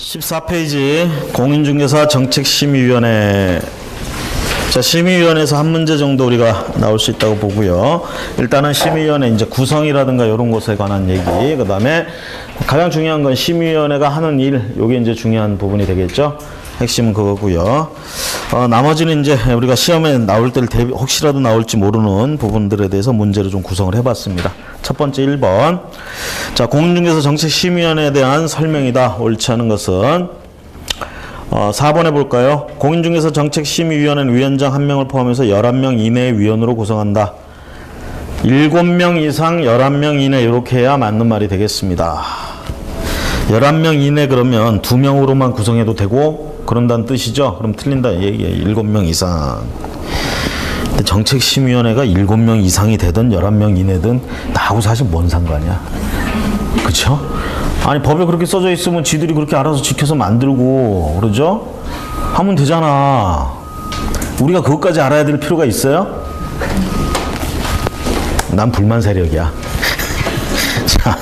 14페이지 공인중개사 정책심의위원회. 자, 심의위원회에서 한 문제 정도 우리가 나올 수 있다고 보고요. 일단은 심의위원회 이제 구성이라든가 이런 것에 관한 얘기, 그 다음에 가장 중요한 건 심의위원회가 하는 일, 요게 이제 중요한 부분이 되겠죠. 핵심은 그거고요. 나머지는 이제 우리가 시험에 나올 때를 혹시라도 나올지 모르는 부분들에 대해서 문제를 좀 구성을 해봤습니다. 첫 번째 1번. 자, 공인중개사 정책심의위원회에 대한 설명이다. 옳지 않은 것은 4번 해볼까요? 공인중개사 정책심의위원회는 위원장 1명을 포함해서 11명 이내의 위원으로 구성한다. 7명 이상 11명 이내 이렇게 해야 맞는 말이 되겠습니다. 11명 이내 그러면 2명으로만 구성해도 되고 그런다는 뜻이죠. 그럼 틀린다 얘기예요. 7명 이상. 근데 정책심의위원회가 7명 이상이 되든 11명 이내든 나하고 사실 뭔 상관이야. 그쵸? 아니 법에 그렇게 써져 있으면 지들이 그렇게 알아서 지켜서 만들고 그러죠? 하면 되잖아. 우리가 그것까지 알아야 될 필요가 있어요? 난 불만 세력이야. 자,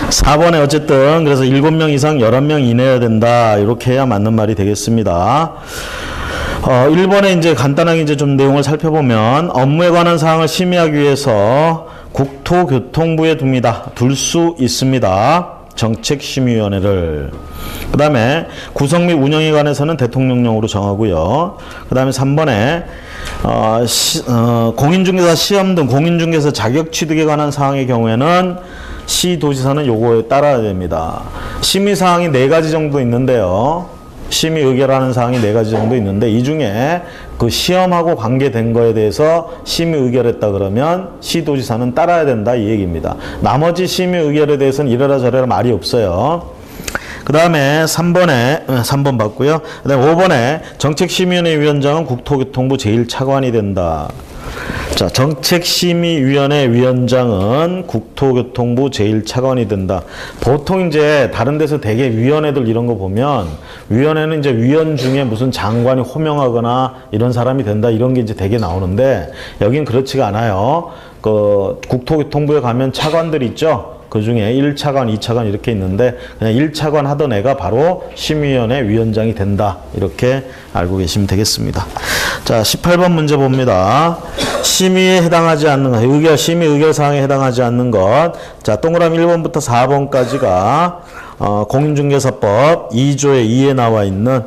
4번에 어쨌든 그래서 7명 이상 11명 이내여야 된다. 이렇게 해야 맞는 말이 되겠습니다. 1번에 이제 간단하게 이제 좀 내용을 살펴보면 업무에 관한 사항을 심의하기 위해서 국토교통부에 둘 수 있습니다. 정책심의위원회를. 그 다음에 구성 및 운영에 관해서는 대통령령으로 정하고요. 그 다음에 3번에 공인중개사 시험 등 공인중개사 자격 취득에 관한 사항의 경우에는 시도지사는 요거에 따라야 됩니다. 심의사항이 4가지 정도 있는데요. 심의 의결하는 사항이 4가지 정도 있는데 이 중에 그 시험하고 관계된 거에 대해서 심의 의결했다 그러면 시도지사는 따라야 된다 이 얘기입니다. 나머지 심의 의결에 대해서는 이래라 저래라 말이 없어요. 그 다음에 3번 봤고요. 그 다음에 5번에 정책심의위원회 위원장은 국토교통부 제1차관이 된다. 자, 정책심의위원회 위원장은 국토교통부 제1차관이 된다. 보통 이제 다른 데서 되게 위원회들 이런 거 보면 위원회는 이제 위원 중에 무슨 장관이 호명하거나 이런 사람이 된다 이런 게 이제 되게 나오는데 여긴 그렇지가 않아요. 그 국토교통부에 가면 차관들 있죠. 그 중에 1차관, 2차관 이렇게 있는데 그냥 1차관 하던 애가 바로 심의위원회 위원장이 된다. 이렇게 알고 계시면 되겠습니다. 자, 18번 문제 봅니다. 심의에 해당하지 않는 것, 심의 의결 사항에 해당하지 않는 것. 자, 동그라미 1번부터 4번까지가 공인중개사법 2조의 2에 나와 있는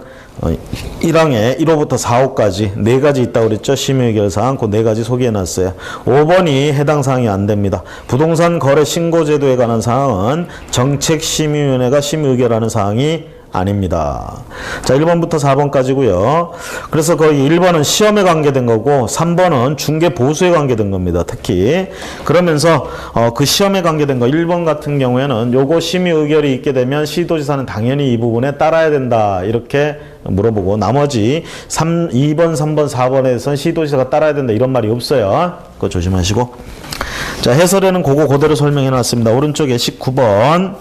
1항에 1호부터 4호까지 4가지 있다고 그랬죠. 심의의결사항 그 4가지 소개해놨어요. 5번이 해당 사항이 안 됩니다. 부동산 거래 신고제도에 관한 사항은 정책심의위원회가 심의의결하는 사항이 아닙니다. 자, 1번부터 4번까지고요. 그래서 거의 1번은 시험에 관계된 거고 3번은 중개 보수에 관계된 겁니다. 특히 그러면서 그 시험에 관계된 거 1번 같은 경우에는 요거 심의 의결이 있게 되면 시도지사는 당연히 이 부분에 따라야 된다. 이렇게 물어보고 나머지 2번, 3번, 4번에서는 시도지사가 따라야 된다. 이런 말이 없어요. 그거 조심하시고. 자, 해설에는 그거 그대로 설명해 놨습니다. 오른쪽에 19번.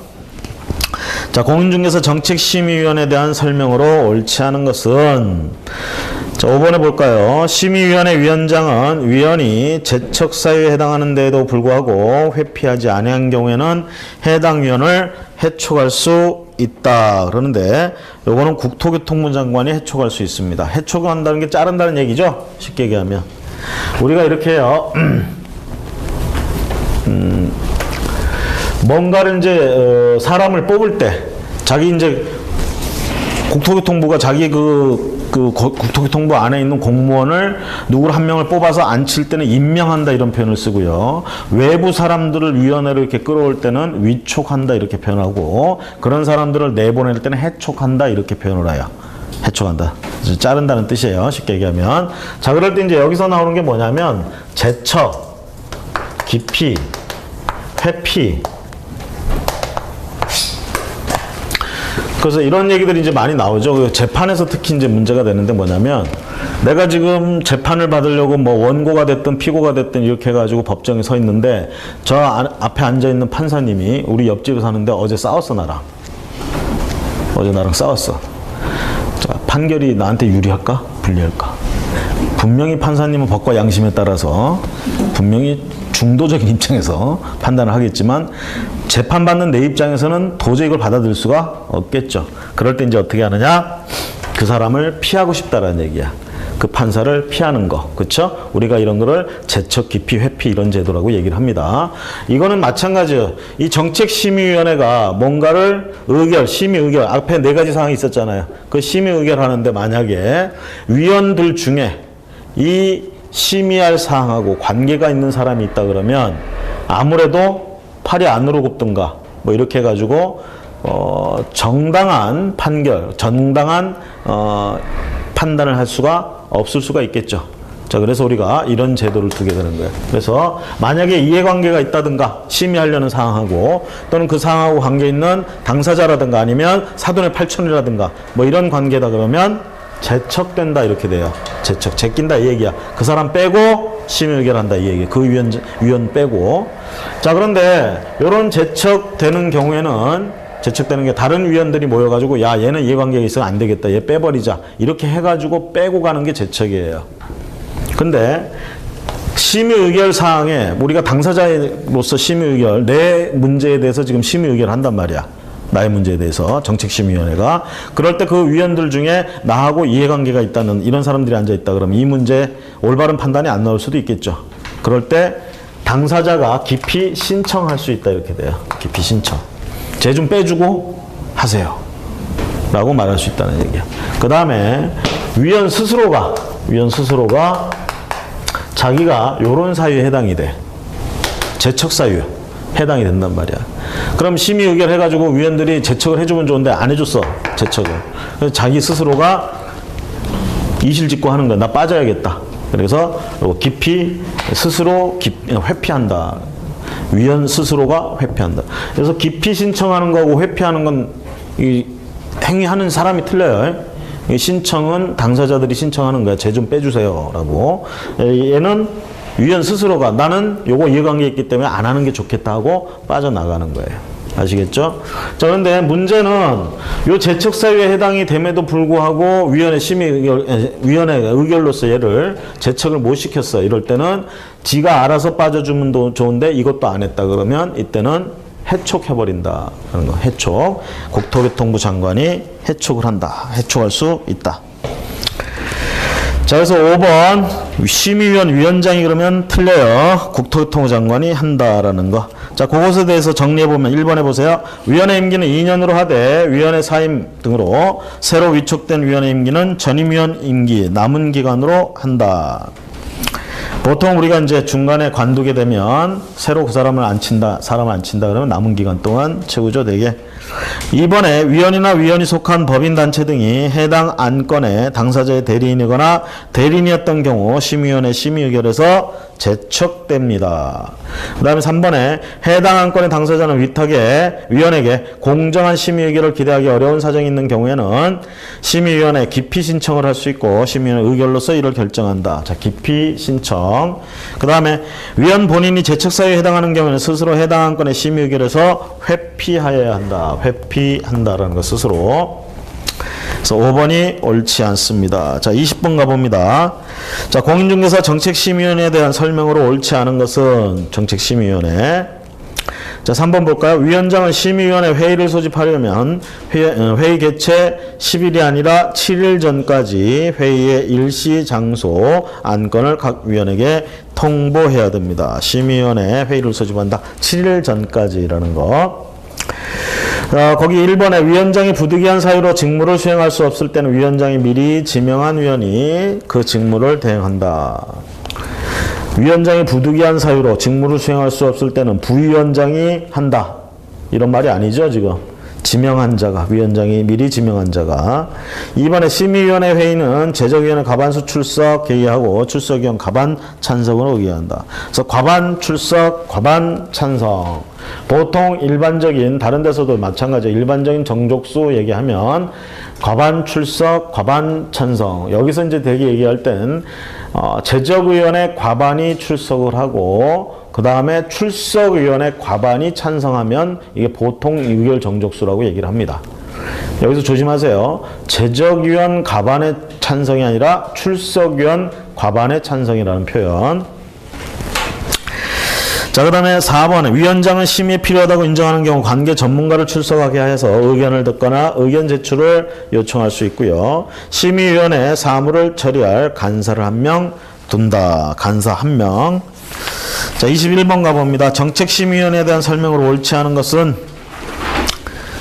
자, 공인중개사 정책심의위원회에 대한 설명으로 옳지 않은 것은 자, 5번에 볼까요? 심의위원회 위원장은 위원이 제척사유에 해당하는 데에도 불구하고 회피하지 아니한 경우에는 해당 위원을 해촉할 수 있다. 그러는데 요거는 국토교통부 장관이 해촉할 수 있습니다. 해촉을 한다는 게 자른다는 얘기죠. 쉽게 얘기하면 우리가 이렇게 해요. 뭔가를 이제 사람을 뽑을 때 자기 이제 국토교통부가 자기 국토교통부 안에 있는 공무원을 누구를 한 명을 뽑아서 앉힐 때는 임명한다 이런 표현을 쓰고요. 외부 사람들을 위원회로 이렇게 끌어올 때는 위촉한다 이렇게 표현하고 그런 사람들을 내보낼 때는 해촉한다 이렇게 표현을 해요. 해촉한다. 자른다는 뜻이에요. 쉽게 얘기하면. 자, 그럴 때 이제 여기서 나오는 게 뭐냐면 제척, 기피, 회피. 그래서 이런 얘기들이 이제 많이 나오죠. 재판에서 특히 이제 문제가 되는데 뭐냐면 내가 지금 재판을 받으려고 뭐 원고가 됐든 피고가 됐든 이렇게 해가지고 법정에 서 있는데 저 앞에 앉아있는 판사님이 우리 옆집에 사는데 어제 싸웠어 나랑. 어제 나랑 싸웠어. 자, 판결이 나한테 유리할까? 불리할까? 분명히 판사님은 법과 양심에 따라서 분명히 중도적인 입장에서 판단을 하겠지만 재판받는 내 입장에서는 도저히 이걸 받아들일 수가 없겠죠. 그럴 때 이제 어떻게 하느냐? 그 사람을 피하고 싶다라는 얘기야. 그 판사를 피하는 거, 그렇죠? 우리가 이런 거를 재척, 기피, 회피 이런 제도라고 얘기를 합니다. 이거는 마찬가지예요. 이 정책심의위원회가 뭔가를 심의 의결, 앞에 4가지 사항이 있었잖아요. 그 심의 의결하는데 만약에 위원들 중에 이 심의할 사항하고 관계가 있는 사람이 있다 그러면 아무래도 팔이 안으로 굽든가 뭐 이렇게 해가지고 정당한 판결, 정당한 판단을 할 수가 없을 수가 있겠죠. 자, 그래서 우리가 이런 제도를 두게 되는 거예요. 그래서 만약에 이해관계가 있다든가 심의하려는 사항하고 또는 그 사항하고 관계 있는 당사자라든가 아니면 사돈의 팔촌이라든가 뭐 이런 관계다 그러면 제척된다 이렇게 돼요. 제낀다 이 얘기야. 그 사람 빼고 심의 의결한다 이 얘기. 그 위원 빼고. 자, 그런데 이런 제척되는 경우에는 제척되는 게 다른 위원들이 모여가지고 야 얘는 이해관계가 있어서 안 되겠다 얘 빼버리자 이렇게 해가지고 빼고 가는 게 제척이에요. 근데 심의 의결 사항에 우리가 당사자로서 심의 의결 내 문제에 대해서 지금 심의 의결을 한단 말이야. 나의 문제에 대해서 정책심의위원회가 그럴 때 그 위원들 중에 나하고 이해관계가 있다는 이런 사람들이 앉아있다 그러면 이 문제 올바른 판단이 안 나올 수도 있겠죠. 그럴 때 당사자가 기피 신청할 수 있다 이렇게 돼요. 기피 신청. 쟤 좀 빼주고 하세요 라고 말할 수 있다는 얘기야. 그 다음에 위원 스스로가 자기가 요런 사유에 해당이 돼. 제척 사유 해당이 된단 말이야. 그럼 심의 의결 해가지고 위원들이 제척을 해주면 좋은데 안 해줬어. 제척을. 그래서 자기 스스로가 이실직고 하는 거야. 나 빠져야겠다. 그래서 기피 스스로 회피한다. 위원 스스로가 회피한다. 그래서 기피 신청하는 거하고 회피하는 건 이 행위하는 사람이 틀려요. 이 신청은 당사자들이 신청하는 거야. 쟤 좀 빼주세요 라고. 얘는 위원 스스로가 나는 요거 이해관계 있기 때문에 안 하는 게 좋겠다 하고 빠져나가는 거예요. 아시겠죠? 자, 그런데 문제는 요 제척 사유에 해당이 됨에도 불구하고 위원회 위원회가 의결로서 얘를 제척을 못 시켰어. 이럴 때는 지가 알아서 빠져주면 좋은데 이것도 안 했다 그러면 이때는 해촉해버린다 하는 거. 해촉. 국토교통부 장관이 해촉을 한다. 해촉할 수 있다. 자, 그래서 5번 심의위원 위원장이 그러면 틀려요. 국토교통부 장관이 한다라는 거. 자, 그것에 대해서 정리해보면 1번 해보세요. 위원회 임기는 2년으로 하되 위원회 사임 등으로 새로 위촉된 위원회 임기는 전임위원 임기 남은 기간으로 한다. 보통 우리가 이제 중간에 관두게 되면 새로 그 사람을 안 친다 그러면 남은 기간 동안 채우죠, 4개. 이번에 위원이나 위원이 속한 법인단체 등이 해당 안건의 당사자의 대리인이거나 대리인이었던 경우 심의위원회 심의의결에서 제척됩니다. 그 다음에 3번에 해당 안건의 당사자는 위원에게 공정한 심의의결을 기대하기 어려운 사정이 있는 경우에는 심의위원회 기피 신청을 할 수 있고 심의위원회 의결로서 이를 결정한다. 자, 기피 신청. 그 다음에 위원 본인이 제척사유에 해당하는 경우에는 스스로 해당 안건의 심의의결에서 회피하여야 한다. 회피한다라는 것 스스로. 그래서 5번이 옳지 않습니다. 자, 20번 가봅니다. 자, 공인중개사 정책심의위원회에 대한 설명으로 옳지 않은 것은 정책심의위원회. 자, 3번 볼까요? 위원장은 심의위원회 회의를 소집하려면 회의 개최 10일이 아니라 7일 전까지 회의의 일시 장소 안건을 각 위원에게 통보해야 됩니다. 심의위원회 회의를 소집한다. 7일 전까지라는 거. 거기 1번에 위원장이 부득이한 사유로 직무를 수행할 수 없을 때는 위원장이 미리 지명한 위원이 그 직무를 대행한다. 위원장이 부득이한 사유로 직무를 수행할 수 없을 때는 부위원장이 한다. 이런 말이 아니죠, 지금. 지명한 자가, 위원장이 미리 지명한 자가. 2번에 심의위원회 회의는 제적위원회 과반수 출석 개의하고 출석위원 과반 찬성으로 의결한다. 그래서 과반 출석, 과반 찬성. 보통 일반적인 다른 데서도 마찬가지예요. 일반적인 정족수 얘기하면 과반 출석, 과반 찬성. 여기서 이제 되게 얘기할 땐 제적위원회 과반이 출석을 하고 그 다음에 출석위원회 과반이 찬성하면 이게 보통 의결 정족수라고 얘기를 합니다. 여기서 조심하세요. 제적위원 과반의 찬성이 아니라 출석위원 과반의 찬성이라는 표현. 자, 그 다음에 4번에 위원장은 심의에 필요하다고 인정하는 경우 관계 전문가를 출석하게 해서 의견을 듣거나 의견 제출을 요청할 수 있고요. 심의위원회 사무를 처리할 간사를 한 명 둔다. 간사 한 명. 자, 21번 가봅니다. 정책심의위원회에 대한 설명으로 옳지 않은 것은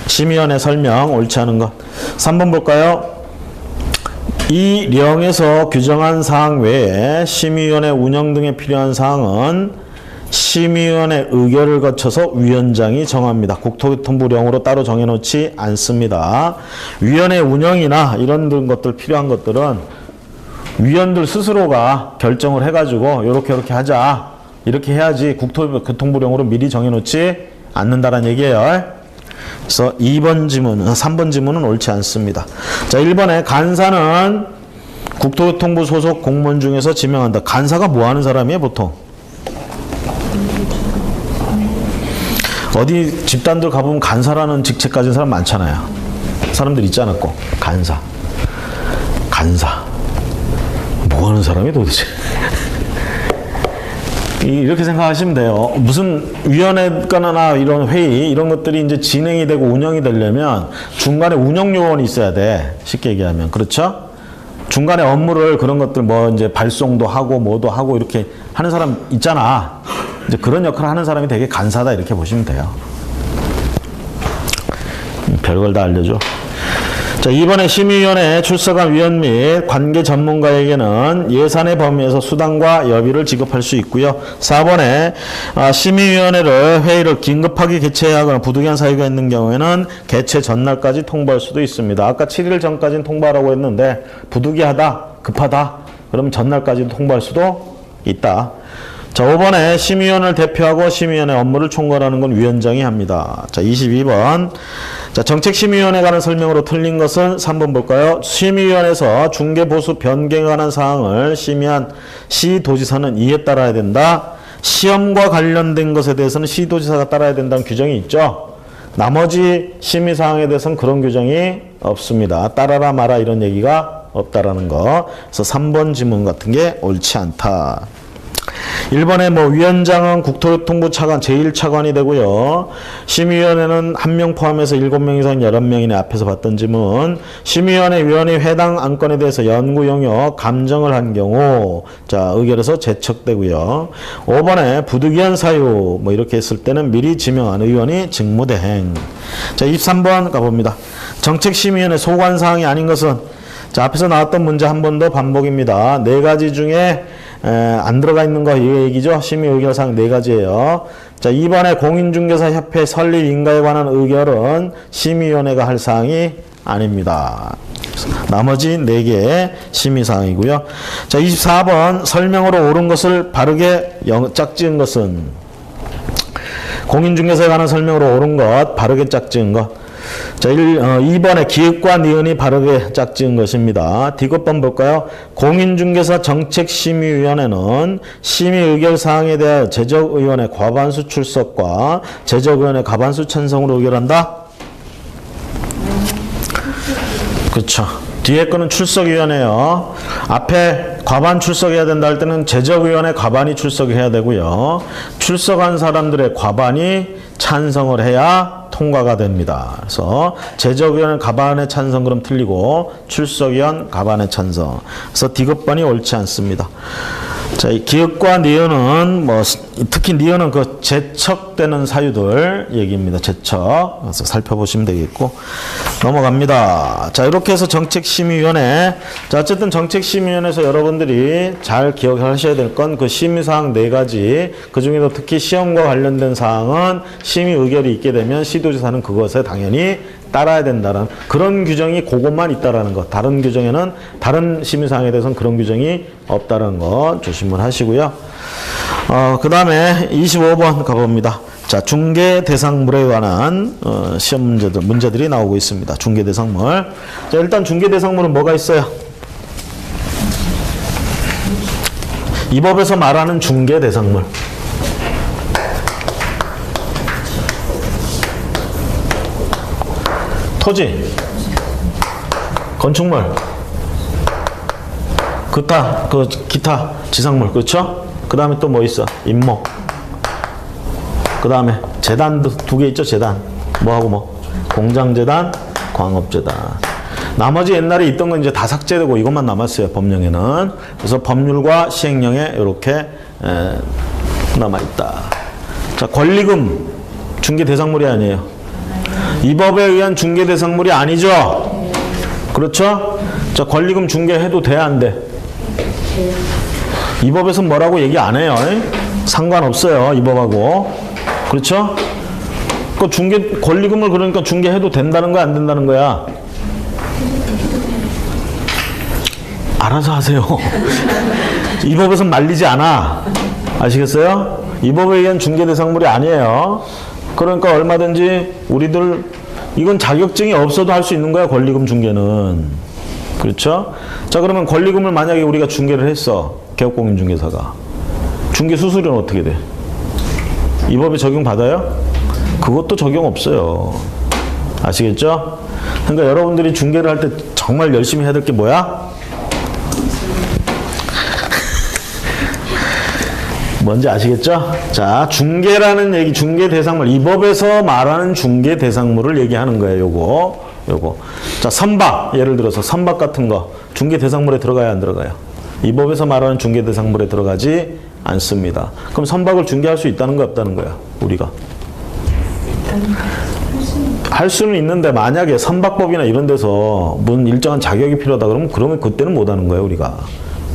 심의위원회 설명 옳지 않은 것. 3번 볼까요? 이 령에서 규정한 사항 외에 심의위원회 운영 등에 필요한 사항은 심의위원회 의결을 거쳐서 위원장이 정합니다. 국토교통부령으로 따로 정해놓지 않습니다. 위원회 운영이나 이런 것들 필요한 것들은 위원들 스스로가 결정을 해가지고 이렇게 하자, 이렇게 해야지 국토교통부령으로 미리 정해놓지 않는다는 얘기예요. 그래서 2번 지문, 3번 지문은 옳지 않습니다. 자, 1번에 간사는 국토교통부 소속 공무원 중에서 지명한다. 간사가 뭐 하는 사람이에요, 보통? 어디 집단들 가보면 간사라는 직책 가진 사람 많잖아요. 사람들 있지 않았고. 간사. 뭐 하는 사람이 도대체? 이렇게 생각하시면 돼요. 무슨 위원회거나 이런 회의 이런 것들이 이제 진행이 되고 운영이 되려면 중간에 운영 요원이 있어야 돼. 쉽게 얘기하면. 그렇죠? 중간에 업무를 그런 것들 뭐 이제 발송도 하고 뭐도 하고 이렇게 하는 사람 있잖아. 이제 그런 역할을 하는 사람이 되게 간사다 이렇게 보시면 돼요. 별걸 다 알려줘. 자, 이번에 심의위원회에 출석한 위원 및 관계 전문가에게는 예산의 범위에서 수당과 여비를 지급할 수 있고요. 4번에 심의위원회를 회의를 긴급하게 개최해야 하거나 부득이한 사유가 있는 경우에는 개최 전날까지 통보할 수도 있습니다. 아까 7일 전까지는 통보하라고 했는데 부득이하다, 급하다, 그럼 전날까지 통보할 수도 있다. 자, 5번에 심의위원을 대표하고 심의위원회 업무를 총괄하는 건 위원장이 합니다. 자, 22번. 자, 정책심의위원회에 관한 설명으로 틀린 것은 3번 볼까요? 심의위원회에서 중개보수 변경에 관한 사항을 심의한 시도지사는 이에 따라야 된다. 시험과 관련된 것에 대해서는 시도지사가 따라야 된다는 규정이 있죠. 나머지 심의사항에 대해서는 그런 규정이 없습니다. 따라라 마라 이런 얘기가 없다라는 거. 그래서 3번 지문 같은 게 옳지 않다. 1번에 뭐 위원장은 국토교통부 차관 제1차관이 되고요. 심의위원회는 1명 포함해서 7명 이상 11명이네. 앞에서 봤던 지문. 심의위원회 위원이 해당 안건에 대해서 연구 영역 감정을 한 경우 자, 의결에서 제척되고요. 5번에 부득이한 사유 뭐 이렇게 했을 때는 미리 지명한 의원이 직무대행. 자, 23번 가봅니다. 정책심의위원회 소관사항이 아닌 것은 자, 앞에서 나왔던 문제 한 번 더 반복입니다. 4가지 중에 안 들어가 있는 거 이 얘기죠. 심의 의결사항 4가지예요. 자, 2번에 공인중개사협회 설립 인가에 관한 의결은 심의위원회가 할 사항이 아닙니다. 나머지 4개의 심의사항이고요. 자, 24번 설명으로 옳은 것을 바르게 짝지은 것은 공인중개사에 관한 설명으로 옳은 것, 바르게 짝지은 것. 자, 2번에 기획과 니은이 바르게 짝지은 것입니다. D급번 볼까요? 공인중개사 정책심의위원회는 심의의결사항에 대하여 제적의원의 과반수 출석과 제적의원의 과반수 찬성으로 의결한다? 그렇죠. 뒤에 거는 출석위원회요. 앞에 과반 출석해야 된다 할 때는 제적의원의 과반이 출석해야 되고요. 출석한 사람들의 과반이 찬성을 해야 통과가 됩니다. 그래서 제적위원 과반의 찬성 그럼 틀리고 출석위원 과반의 찬성. 그래서 D급번이 옳지 않습니다. 자, 이 기역과 니은은 뭐 특히 니은은 그 제척되는 사유들 얘기입니다. 제척. 그래서 살펴보시면 되겠고 넘어갑니다. 자, 이렇게 해서 정책심의위원회. 자, 어쨌든 정책심의위원회에서 여러분들이 잘 기억하셔야 될 건 그 심의사항 4가지. 그 중에도 특히 시험과 관련된 사항은 심의 의결이 있게 되면 시도지사는 그것에 당연히 따라야 된다는 그런 규정이 그것만 있다라는 것. 다른 규정에는 다른 심의사항에 대해서는 그런 규정이 없다는 것 조심을 하시고요. 그 다음에 25번 가봅니다. 자, 중개대상물에 관한 시험 문제들이 나오고 있습니다. 중개대상물. 자, 일단 중개대상물은 뭐가 있어요? 이 법에서 말하는 중개대상물. 토지, 건축물, 기타 지상물, 그렇죠? 그 다음에 또 뭐 있어? 임목. 그 다음에 재단도 두 개 있죠. 재단 뭐하고 뭐 공장재단, 광업재단. 나머지 옛날에 있던 건 이제 다 삭제되고 이것만 남았어요. 법령에는. 그래서 법률과 시행령에 이렇게 남아있다. 자, 권리금 중개 대상물이 아니에요. 이 법에 의한 중개 대상물이 아니죠. 그렇죠? 자, 권리금 중개해도 돼, 안 돼? 이 법에서 뭐라고 얘기 안 해요. 상관없어요. 이 법하고. 그렇죠? 그 권리금을 그러니까 중개해도 된다는 거야, 안 된다는 거야? 알아서 하세요. 이 법에서 말리지 않아. 아시겠어요? 이 법에 의한 중개 대상물이 아니에요. 그러니까 얼마든지 우리들 이건 자격증이 없어도 할 수 있는 거야, 권리금 중개는. 그렇죠? 자, 그러면 권리금을 만약에 우리가 중개를 했어. 개업공인중개사가. 중개 수수료는 어떻게 돼? 이 법에 적용받아요? 그것도 적용 없어요. 아시겠죠? 그러니까 여러분들이 중개를 할 때 정말 열심히 해야 될 게 뭐야? 뭔지 아시겠죠? 자, 중개라는 얘기, 중개 대상물. 이 법에서 말하는 중개 대상물을 얘기하는 거예요, 요거. 자, 선박. 예를 들어서 선박 같은 거. 중개 대상물에 들어가야 안 들어가요? 이 법에서 말하는 중개 대상물에 들어가지 않습니다. 그럼 선박을 중개할 수 있다는 거야, 없다는 거야, 우리가? 할 수는 있는데 만약에 선박법이나 이런 데서 뭔 일정한 자격이 필요하다 그러면 그때는 못 하는 거예요, 우리가.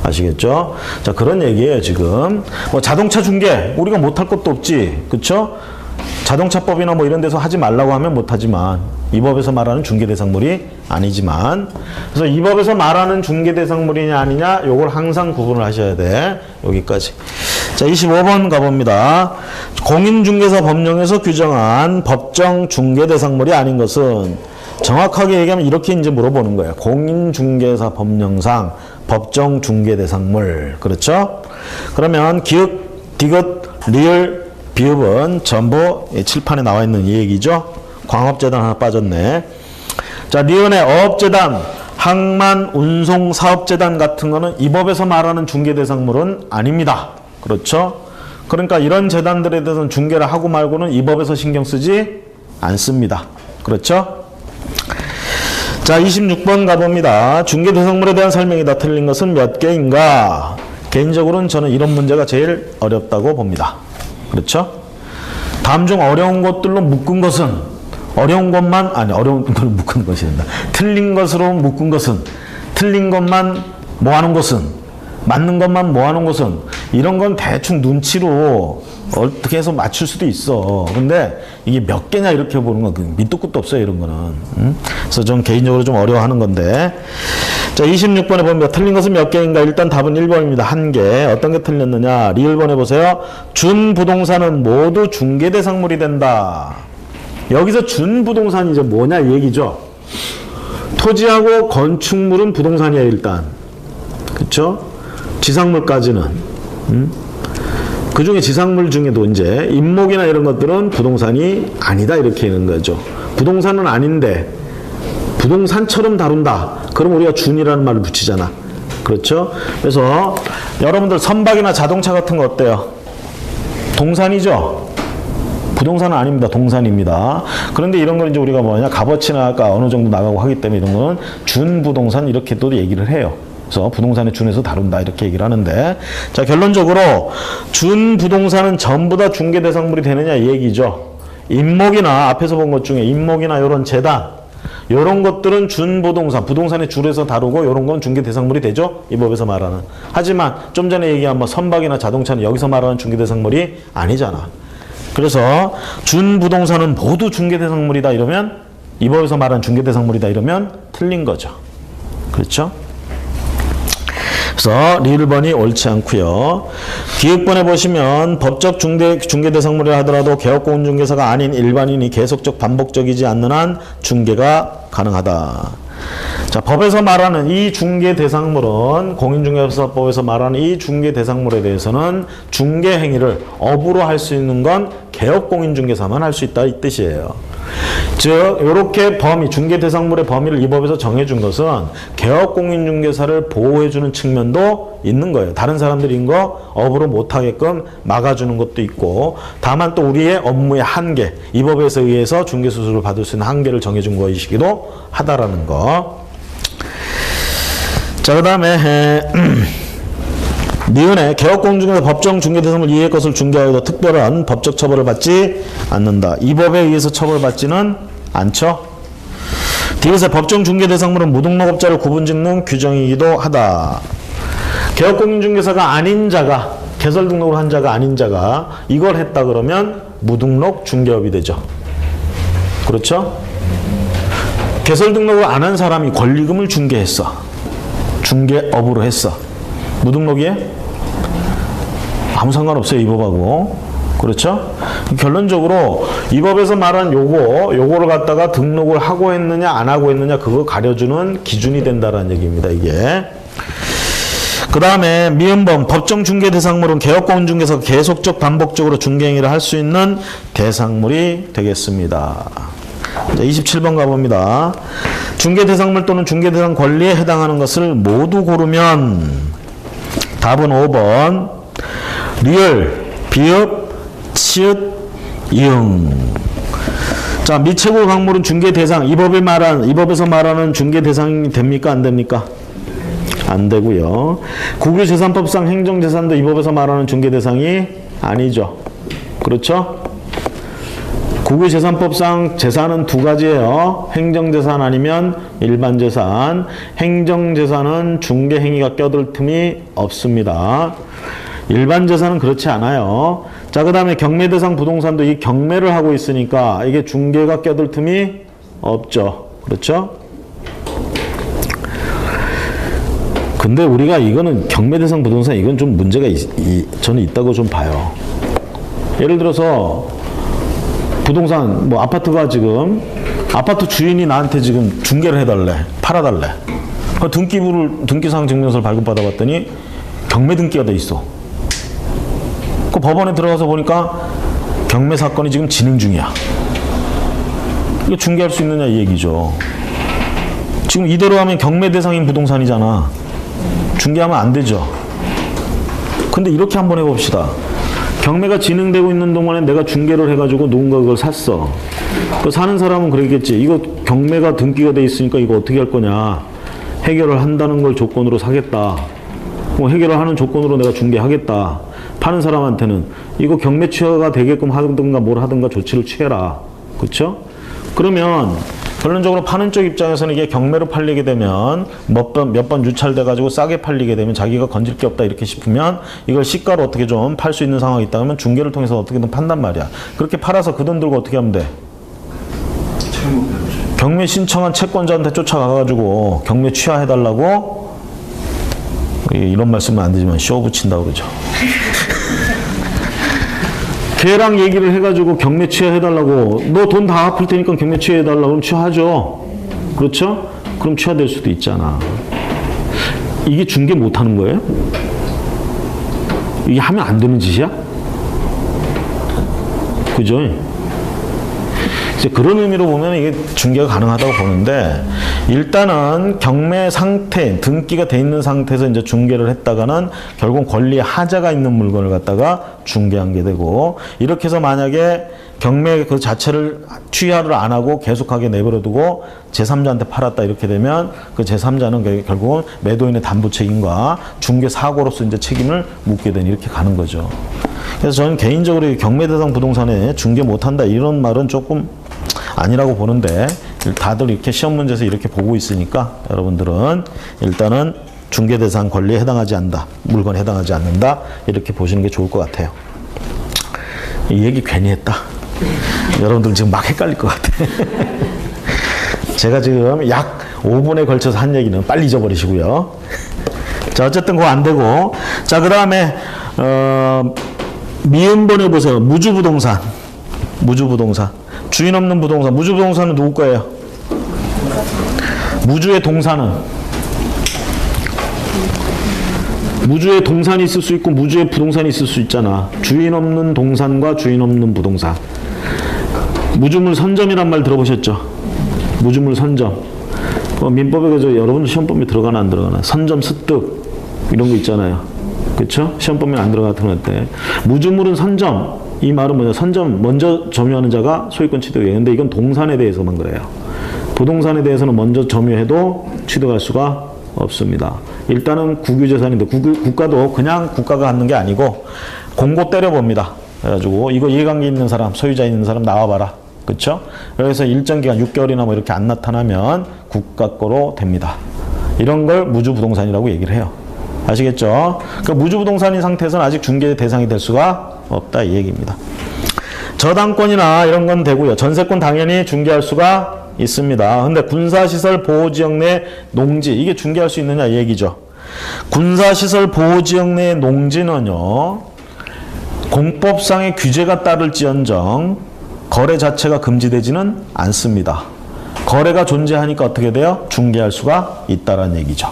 아시겠죠? 자, 그런 얘기예요, 지금. 뭐 자동차 중개 우리가 못할 것도 없지. 그쵸? 자동차법이나 뭐 이런 데서 하지 말라고 하면 못하지만 이 법에서 말하는 중개 대상물이 아니지만, 그래서 이 법에서 말하는 중개 대상물이냐 아니냐 요걸 항상 구분을 하셔야 돼. 여기까지. 자, 25번 가봅니다. 공인중개사 법령에서 규정한 법정 중개 대상물이 아닌 것은, 정확하게 얘기하면 이렇게 이제 물어보는 거예요. 공인중개사 법령상 법정 중개 대상물. 그렇죠? 그러면 기읍, 디귿, 리을, 비읍은 전부 칠판에 나와 있는 이 얘기죠. 광업재단 하나 빠졌네. 자, 니은의 어업재단, 항만, 운송, 사업재단 같은 거는 이 법에서 말하는 중개 대상물은 아닙니다. 그렇죠? 그러니까 이런 재단들에 대해서는 중개를 하고 말고는 이 법에서 신경 쓰지 않습니다. 그렇죠? 자, 26번 가봅니다. 중개 대상물에 대한 설명이다. 틀린 것은 몇 개인가? 개인적으로는 저는 이런 문제가 제일 어렵다고 봅니다. 그렇죠? 다음 중 어려운 것들로 묶은 것은, 어려운 것만, 아니, 어려운 것으로 묶은 것이 된다. 틀린 것으로 묶은 것은, 틀린 것만 모아놓은 것은, 맞는 것만 모아놓은 것은, 이런 건 대충 눈치로 어떻게 해서 맞출 수도 있어. 근데 이게 몇 개냐 이렇게 보는 건 밑도 끝도 없어요, 이런 거는. 그래서 좀 개인적으로 좀 어려워하는 건데. 자, 26번에 보면 틀린 것은 몇 개인가? 일단 답은 1번입니다. 1개. 어떤 게 틀렸느냐? 리을번에 보세요. 준부동산은 모두 중개대상물이 된다. 여기서 준부동산이 이제 뭐냐 이 얘기죠. 토지하고 건축물은 부동산이에요, 일단. 그쵸? 지상물까지는. 그 중에 지상물 중에도 이제 임목이나 이런 것들은 부동산이 아니다 이렇게 있는 거죠. 부동산은 아닌데 부동산처럼 다룬다. 그럼 우리가 준이라는 말을 붙이잖아. 그렇죠? 그래서 여러분들 선박이나 자동차 같은 거 어때요? 동산이죠? 부동산은 아닙니다. 동산입니다. 그런데 이런 걸 이제 우리가 뭐냐, 값어치나 아까 어느 정도 나가고 하기 때문에 이런 건 준부동산 이렇게 또 얘기를 해요. 그래서 부동산에 준해서 다룬다 이렇게 얘기를 하는데, 자, 결론적으로 준부동산은 전부 다 중개대상물이 되느냐 이 얘기죠. 임목이나 앞에서 본 것 중에 임목이나 이런 재단 이런 것들은 준부동산, 부동산에 줄여서 다루고 이런 건 중개대상물이 되죠. 이 법에서 말하는. 하지만 좀 전에 얘기한 뭐 선박이나 자동차는 여기서 말하는 중개대상물이 아니잖아. 그래서 준부동산은 모두 중개대상물이다 이러면, 이 법에서 말하는 중개대상물이다 이러면 틀린 거죠. 그렇죠? 그래서 리을번이 옳지 않고요. 기획번에 보시면 법적 중개대상물이라 하더라도 개업공인중개사가 아닌 일반인이 계속적 반복적이지 않는 한 중개가 가능하다. 자, 법에서 말하는 이 중개대상물은, 공인중개사법에서 말하는 이 중개대상물에 대해서는 중개행위를 업으로 할 수 있는 건 개업공인중개사만 할 수 있다 이 뜻이에요. 즉 이렇게 범위, 중개대상물의 범위를 이 법에서 정해준 것은 개업공인중개사를 보호해주는 측면도 있는 거예요. 다른 사람들이 이거 업으로 못하게끔 막아주는 것도 있고, 다만 또 우리의 업무의 한계, 이 법에서 의해서 중개수수료를 받을 수 있는 한계를 정해준 것이기도 하다라는 거. 자, 그 다음에 니은에 개업공인중개사 법정 중개대상물 이외의 것을 중개하여도 특별한 법적 처벌을 받지 않는다. 이 법에 의해서 처벌받지는 않죠. 디귿에 법정 중개대상물은 무등록업자를 구분짓는 규정이기도 하다. 개업공인중개사가 아닌 자가, 개설 등록을 한 자가 아닌 자가 이걸 했다 그러면 무등록 중개업이 되죠. 그렇죠? 개설 등록을 안 한 사람이 권리금을 중개했어. 중개업으로 했어. 무등록이에? 아무 상관없어요, 이 법하고. 그렇죠? 결론적으로 이 법에서 말한 요거를 갖다가 등록을 하고 했느냐 안 하고 했느냐 그거 가려주는 기준이 된다라는 얘기입니다, 이게. 그 다음에 미음범 법정 중개 대상물은 개업공인중개사가 계속적 반복적으로 중개행위를 할 수 있는 대상물이 되겠습니다. 자, 27번 가봅니다. 중개대상물 또는 중개대상 권리에 해당하는 것을 모두 고르면 답은 5번 리을, 비읍, 치읓, 이응. 자, 미채고 강물은 중개대상, 이 법에서 말하는 중개대상이 됩니까? 안 됩니까? 안 되고요. 국유재산법상 행정재산도 이 법에서 말하는 중개대상이 아니죠. 그렇죠? 국유재산법상 재산은 두 가지예요. 행정재산 아니면 일반재산. 행정재산은 중개행위가 껴들 틈이 없습니다. 일반재산은 그렇지 않아요. 자, 그 다음에 경매대상 부동산도 이 경매를 하고 있으니까 이게 중개가 껴들 틈이 없죠. 그렇죠? 근데 우리가 이거는 경매대상 부동산 이건 좀 문제가 저는 있다고 좀 봐요. 예를 들어서 부동산 뭐 아파트가 지금 아파트 주인이 나한테 지금 중개를 해달래, 팔아달래. 등기상 증명서를 발급받아 봤더니 경매 등기가 돼 있어. 그 법원에 들어가서 보니까 경매 사건이 지금 진행 중이야. 이거 중개할 수 있느냐 이 얘기죠. 지금 이대로 하면 경매 대상인 부동산이잖아. 중개하면 안 되죠. 근데 이렇게 한번 해봅시다. 경매가 진행되고 있는 동안에 내가 중개를 해가지고 누군가 그걸 샀어. 그 사는 사람은 그러겠지. 이거 경매가 등기가 돼 있으니까 이거 어떻게 할 거냐. 해결을 한다는 걸 조건으로 사겠다. 해결을 하는 조건으로 내가 중개하겠다. 파는 사람한테는 이거 경매 취하가 되게끔 하든가 뭘 하든가 조치를 취해라. 그렇죠? 그러면 결론적으로 파는 쪽 입장에서는 이게 경매로 팔리게 되면 몇 번 유찰돼 가지고 싸게 팔리게 되면 자기가 건질 게 없다 이렇게 싶으면 이걸 시가로 어떻게 좀 팔 수 있는 상황이 있다면 중개를 통해서 어떻게든 판단 말이야. 그렇게 팔아서 그 돈 들고 어떻게 하면 돼? 경매 신청한 채권자한테 쫓아가가지고 경매 취하해달라고, 이런 말씀은 안 되지만 쇼 붙인다고 그러죠. 걔랑 얘기를 해가지고 경매 취하해달라고, 너 돈 다 갚을 테니까 경매 취하해달라고 그럼 취하죠. 그렇죠? 그럼 취하될 수도 있잖아. 이게 중개 못하는 거예요? 이게 하면 안 되는 짓이야? 그죠? 이제 그런 의미로 보면 이게 중개가 가능하다고 보는데, 일단은 경매 상태, 등기가 돼 있는 상태에서 이제 중개를 했다가는 결국 권리에 하자가 있는 물건을 갖다가 중개한 게 되고, 이렇게 해서 만약에 경매 그 자체를 취하를 안 하고 계속하게 내버려두고 제3자한테 팔았다 이렇게 되면 그 제3자는 결국은 매도인의 담보 책임과 중개 사고로서 이제 책임을 묻게 되는, 이렇게 가는 거죠. 그래서 저는 개인적으로 경매 대상 부동산에 중개 못한다 이런 말은 조금 아니라고 보는데, 다들 이렇게 시험 문제에서 이렇게 보고 있으니까 여러분들은 일단은 중개 대상 권리에 해당하지 않는다, 물건에 해당하지 않는다 이렇게 보시는 게 좋을 것 같아요. 이 얘기 괜히 했다. 여러분들 지금 막 헷갈릴 것 같아. 제가 지금 약 5분에 걸쳐서 한 얘기는 빨리 잊어버리시고요. 자, 어쨌든 그거 안 되고, 자, 그 다음에 미음번 해보세요. 무주부동산. 무주부동산. 주인 없는 부동산. 무주부동산은 누구 거예요? 무주의 동산은? 무주의 동산이 있을 수 있고 무주의 부동산이 있을 수 있잖아. 주인 없는 동산과 주인 없는 부동산. 무주물 선점이란 말 들어보셨죠? 무주물 선점. 민법에 그저 여러분 시험범위 들어가나 안 들어가나? 선점 습득 이런 거 있잖아요. 그렇죠? 시험범위 안 들어갔던 때 무주물은 선점. 이 말은 뭐냐? 선점 먼저 점유하는 자가 소유권 취득이에요. 근데 이건 동산에 대해서만 그래요. 부동산에 대해서는 먼저 점유해도 취득할 수가 없습니다. 일단은 국유재산인데 국가도 그냥 국가가 갖는 게 아니고 공고 때려봅니다. 그래가지고 이거 이해관계 있는 사람, 소유자 있는 사람 나와봐라. 그렇죠? 여기서 일정 기간 6개월이나 뭐 이렇게 안 나타나면 국가 거로 됩니다. 이런 걸 무주부동산이라고 얘기를 해요. 아시겠죠? 그러니까 무주부동산인 상태에서는 아직 중개 대상이 될 수가 없다 이 얘기입니다. 저당권이나 이런 건 되고요. 전세권 당연히 중개할 수가 있습니다. 근데 군사시설 보호지역 내 농지 이게 중개할 수 있느냐 이 얘기죠. 군사시설 보호지역 내 농지는요. 공법상의 규제가 따를지언정 거래 자체가 금지되지는 않습니다. 거래가 존재하니까 어떻게 돼요? 중개할 수가 있다는 얘기죠.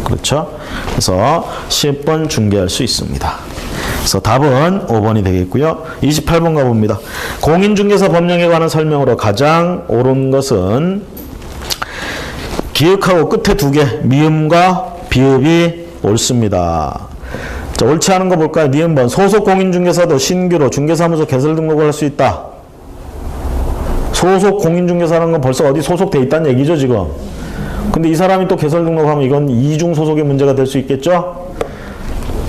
그렇죠? 그래서 10번 중개할 수 있습니다. 그래서 답은 5번이 되겠고요. 28번 가봅니다. 공인중개사 법령에 관한 설명으로 가장 옳은 것은 기역하고 끝에 두 개, 미음과 비읍이 옳습니다. 자, 옳지 않은 거 볼까요? 니은번 소속 공인중개사도 신규로 중개사무소 개설 등록을 할 수 있다. 소속 공인중개사라는 건 벌써 어디 소속돼 있다는 얘기죠 지금. 근데 이 사람이 또 개설 등록하면 이건 이중 소속의 문제가 될 수 있겠죠?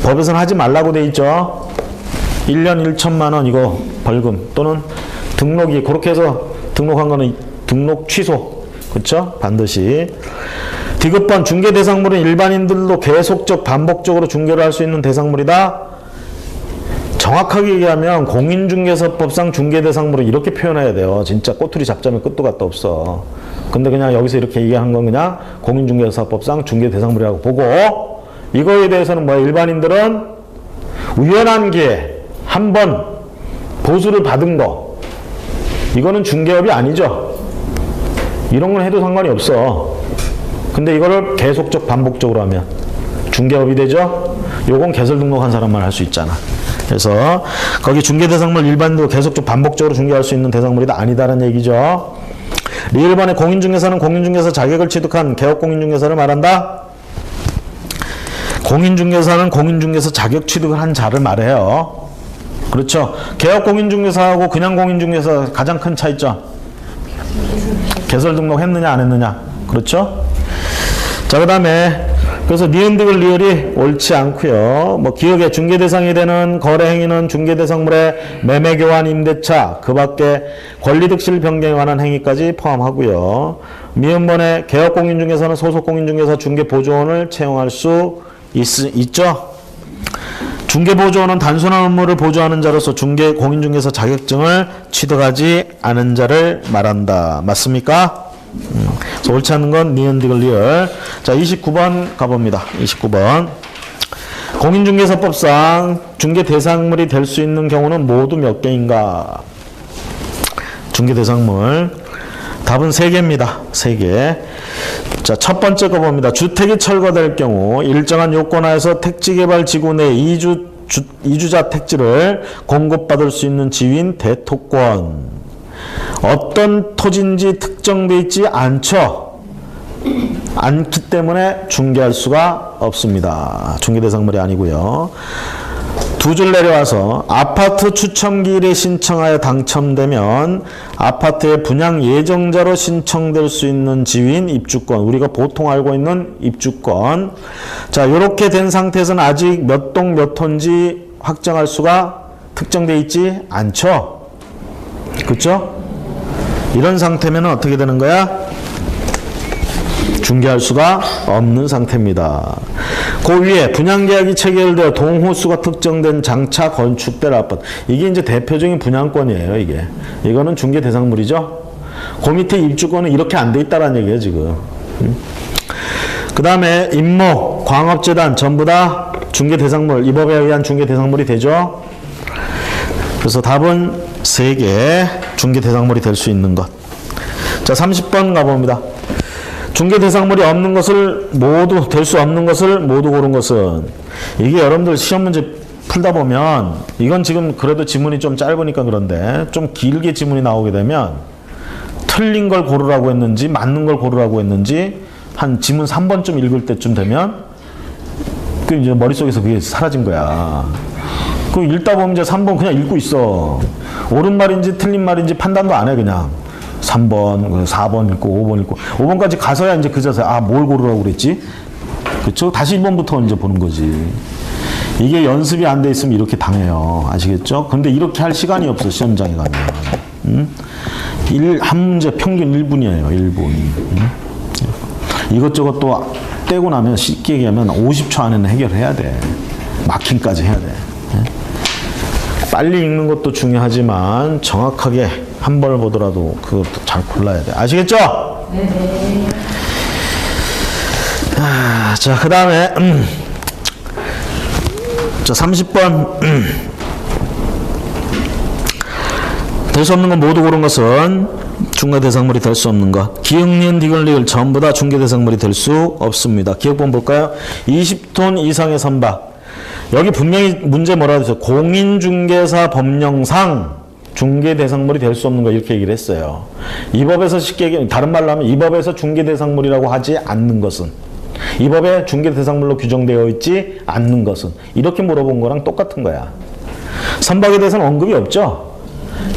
법에서는 하지 말라고 돼 있죠. 1년 1천만 원 이거 벌금 또는 등록이 그렇게 해서 등록한 거는 등록 취소. 그렇죠? 반드시. 디귿번 중개 대상물은 일반인들도 계속적 반복적으로 중개를 할 수 있는 대상물이다. 정확하게 얘기하면 공인중개사법상 중개대상물을 이렇게 표현해야 돼요. 진짜 꼬투리 잡자면 끝도 갔다 없어. 근데 그냥 여기서 이렇게 얘기하는 건 그냥 공인중개사법상 중개대상물이라고 보고 이거에 대해서는 뭐 일반인들은 우연한 기회 한 번 보수를 받은 거 이거는 중개업이 아니죠. 이런 건 해도 상관이 없어. 근데 이거를 계속적 반복적으로 하면 중개업이 되죠. 요건 개설 등록한 사람만 할 수 있잖아. 그래서 거기 중개대상물 일반도 계속적 반복적으로 중개할 수 있는 대상물이다 아니다라는 얘기죠. 리을번의 공인중개사는 공인중개사 자격을 취득한 개업공인중개사를 말한다. 공인중개사는 공인중개사 자격 취득을 한 자를 말해요. 그렇죠. 개업공인중개사하고 그냥 공인중개사 가장 큰 차이점. 개설 등록했느냐 안 했느냐. 그렇죠. 자, 그 다음에 그래서 니은디귿 리을이 옳지 않고요. 뭐 기억의 중개 대상이 되는 거래 행위는 중개 대상물의 매매 교환 임대차 그 밖에 권리득실 변경에 관한 행위까지 포함하고요. 미음번의 개업 공인중개사는 소속 공인중개사 중개 보조원을 채용할 수 있죠. 중개 보조원은 단순한 업무를 보조하는 자로서 중개 공인중개사 자격증을 취득하지 않은 자를 말한다. 맞습니까? 그래서 옳지 않은 건 니은디귿 리을. 자, 29번 가봅니다. 29번. 공인중개사법상 중개 대상물이 될 수 있는 경우는 모두 몇 개인가? 중개 대상물. 답은 3개입니다. 3개. 자, 첫 번째 거 봅니다. 주택이 철거될 경우 일정한 요건 하에서 택지개발 지구 내 이주자 택지를 공급받을 수 있는 지위인 대토권. 어떤 토지인지 특정되어 있지 않기 때문에 중개할 수가 없습니다. 중개 대상물이 아니고요. 두 줄 내려와서 아파트 추첨기일에 신청하여 당첨되면 아파트의 분양 예정자로 신청될 수 있는 지위인 입주권. 우리가 보통 알고 있는 입주권. 자, 이렇게 된 상태에서는 아직 몇 동 몇 호인지 확정할 수가 특정되어 있지 않죠. 그렇죠? 이런 상태면 어떻게 되는 거야? 중개할 수가 없는 상태입니다. 그 위에 분양계약이 체결되어 동호수가 특정된 장차 건축될 아파트. 이게 이제 대표적인 분양권이에요, 이게. 이거는 중개 대상물이죠. 그 밑에 입주권은 이렇게 안 돼 있다는 얘기예요, 지금. 그 다음에 임모, 광업재단 전부 다 중개 대상물, 이 법에 의한 중개 대상물이 되죠. 그래서 답은 3개 중개 대상물이 될 수 있는 것. 자, 30번 가봅니다. 중개 대상물이 없는 것을 모두 될 수 없는 것을 모두 고른 것은 이게 여러분들 시험 문제 풀다 보면 이건 지금 그래도 지문이 좀 짧으니까 그런데 좀 길게 지문이 나오게 되면 틀린 걸 고르라고 했는지 맞는 걸 고르라고 했는지 한 지문 3번쯤 읽을 때쯤 되면 그 이제 머릿속에서 그게 사라진 거야. 그 읽다 보면 이제 3번 그냥 읽고 있어. 옳은 말인지 틀린 말인지 판단도 안 해. 그냥 3번, 4번 읽고 5번 읽고 5번까지 가서야 이제 그제서 뭘 고르라고 그랬지? 그쵸? 다시 1번부터 이제 보는 거지. 이게 연습이 안 돼 있으면 이렇게 당해요. 아시겠죠? 근데 이렇게 할 시간이 없어, 시험장에 가면. 한 문제 평균 1분이에요, 1분. 이것저것 또 떼고 나면 쉽게 얘기하면 50초 안에는 해결해야 돼. 마킹까지 해야 돼. 빨리 읽는 것도 중요하지만 정확하게 한 번을 보더라도 그것도 잘 골라야 돼. 아시겠죠? 네. 자, 그 다음에 자, 30번 될 수 없는 건 모두 고른 것은 중개대상물이 될 수 없는 것. 기역, 니은, 디귿, 리을 전부 다 중개대상물이 될 수 없습니다. 기억본 볼까요? 20톤 이상의 선박. 여기 분명히 문제 뭐라고 했어요? 공인중개사 법령상 중개대상물이 될 수 없는 거 이렇게 얘기를 했어요. 이 법에서 쉽게 얘기하면, 다른 말로 하면 이 법에서 중개대상물이라고 하지 않는 것은, 이 법에 중개대상물로 규정되어 있지 않는 것은, 이렇게 물어본 거랑 똑같은 거야. 선박에 대해서는 언급이 없죠.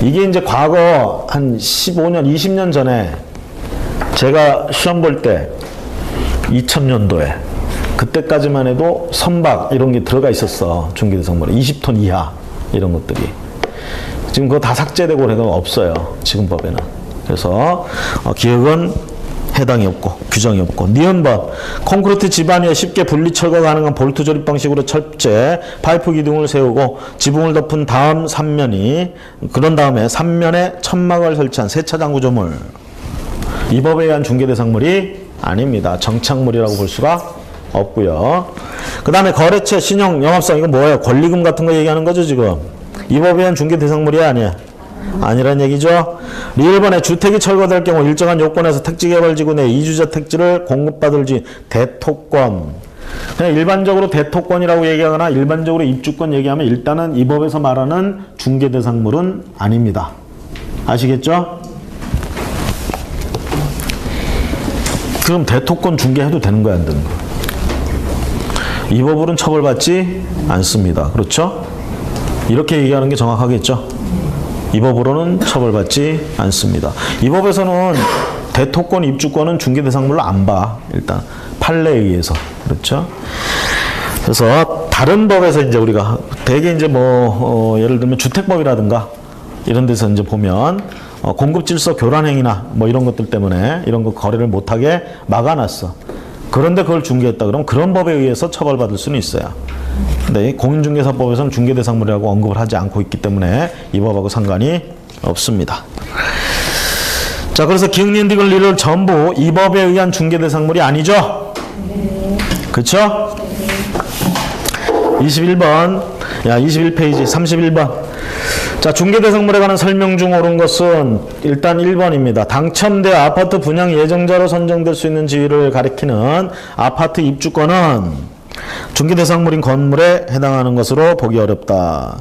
이게 이제 과거 한 15년, 20년 전에 제가 시험 볼 때 2000년도에 그때까지만 해도 선박 이런 게 들어가 있었어. 중개대상물에 20톤 이하 이런 것들이. 지금 그거 다 삭제되고 그래서 없어요. 지금 법에는. 그래서 기억은 해당이 없고 규정이 없고. 니은번 콘크리트 지반 위에 쉽게 분리 철거 가능한 볼트 조립 방식으로 철제 파이프 기둥을 세우고 지붕을 덮은 다음 3면이 그런 다음에 3면에 천막을 설치한 세차장 구조물. 이 법에 의한 중개대상물이 아닙니다. 정착물이라고 볼 수가 없고요. 그 다음에 거래처, 신용, 영업성 이거 뭐예요? 권리금 같은 거 얘기하는 거죠 지금. 이 법에 의한 중개대상물이 아니야. 아니란 얘기죠. 리을번에 주택이 철거될 경우 일정한 요건에서 택지개발지구 내 이주자 택지를 공급받을 지 대토권. 그냥 일반적으로 대토권이라고 얘기하거나 일반적으로 입주권 얘기하면 일단은 이 법에서 말하는 중개대상물은 아닙니다. 아시겠죠? 그럼 대토권 중개해도 되는 거야, 안 되는 거야? 이 법으로는 처벌받지 않습니다. 그렇죠? 이렇게 얘기하는 게 정확하겠죠? 이 법으로는 처벌받지 않습니다. 이 법에서는 대토권, 입주권은 중개대상물로 안 봐. 일단 판례에 의해서. 그렇죠? 그래서 다른 법에서 이제 우리가 대개 이제 예를 들면 주택법이라든가 이런 데서 이제 보면 공급질서 교란행위나 이런 것들 때문에 이런 거 거래를 못하게 막아놨어. 그런데 그걸 중개했다 그러면 그런 법에 의해서 처벌받을 수는 있어요. 근데 공인중개사법에서는 중개대상물이라고 언급을 하지 않고 있기 때문에 이 법하고 상관이 없습니다. 자, 그래서 기역, 니은, 디귿, 리을 전부 이 법에 의한 중개대상물이 아니죠? 그쵸? 21번, 21페이지 31번. 자, 중개대상물에 관한 설명 중 옳은 것은 일단 1번입니다. 당첨되어 아파트 분양 예정자로 선정될 수 있는 지위를 가리키는 아파트 입주권은 중개대상물인 건물에 해당하는 것으로 보기 어렵다.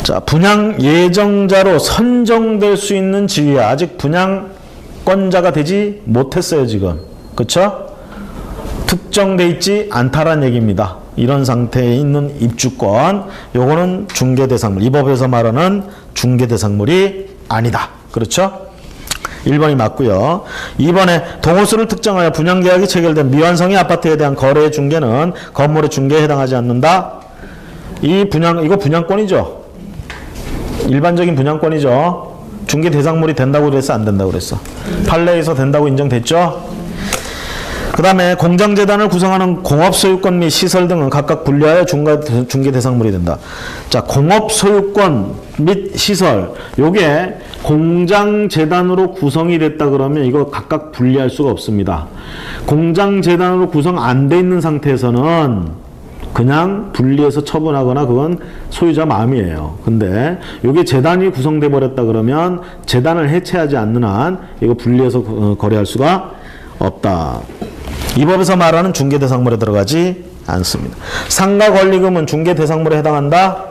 자, 분양 예정자로 선정될 수 있는 지위야. 아직 분양권자가 되지 못했어요, 지금. 그쵸? 특정돼 있지 않다란 얘기입니다. 이런 상태에 있는 입주권, 요거는 중개대상물, 이 법에서 말하는 중개대상물이 아니다. 그렇죠? 1번이 맞고요. 2번에 동호수를 특정하여 분양계약이 체결된 미완성의 아파트에 대한 거래의 중개는 건물의 중개에 해당하지 않는다. 이거 분양권이죠. 일반적인 분양권이죠. 중개대상물이 된다고 그랬어, 안 된다고 그랬어? 판례에서 된다고 인정됐죠? 그 다음에 공장재단을 구성하는 공업소유권 및 시설 등은 각각 분리하여 중개대상물이 된다. 자, 공업소유권 및 시설, 요게 공장재단으로 구성이 됐다 그러면 이거 각각 분리할 수가 없습니다. 공장재단으로 구성 안 돼 있는 상태에서는 그냥 분리해서 처분하거나 그건 소유자 마음이에요. 근데 요게 재단이 구성돼 버렸다 그러면 재단을 해체하지 않는 한 이거 분리해서 거래할 수가 없다. 이 법에서 말하는 중개대상물에 들어가지 않습니다. 상가 권리금은 중개대상물에 해당한다?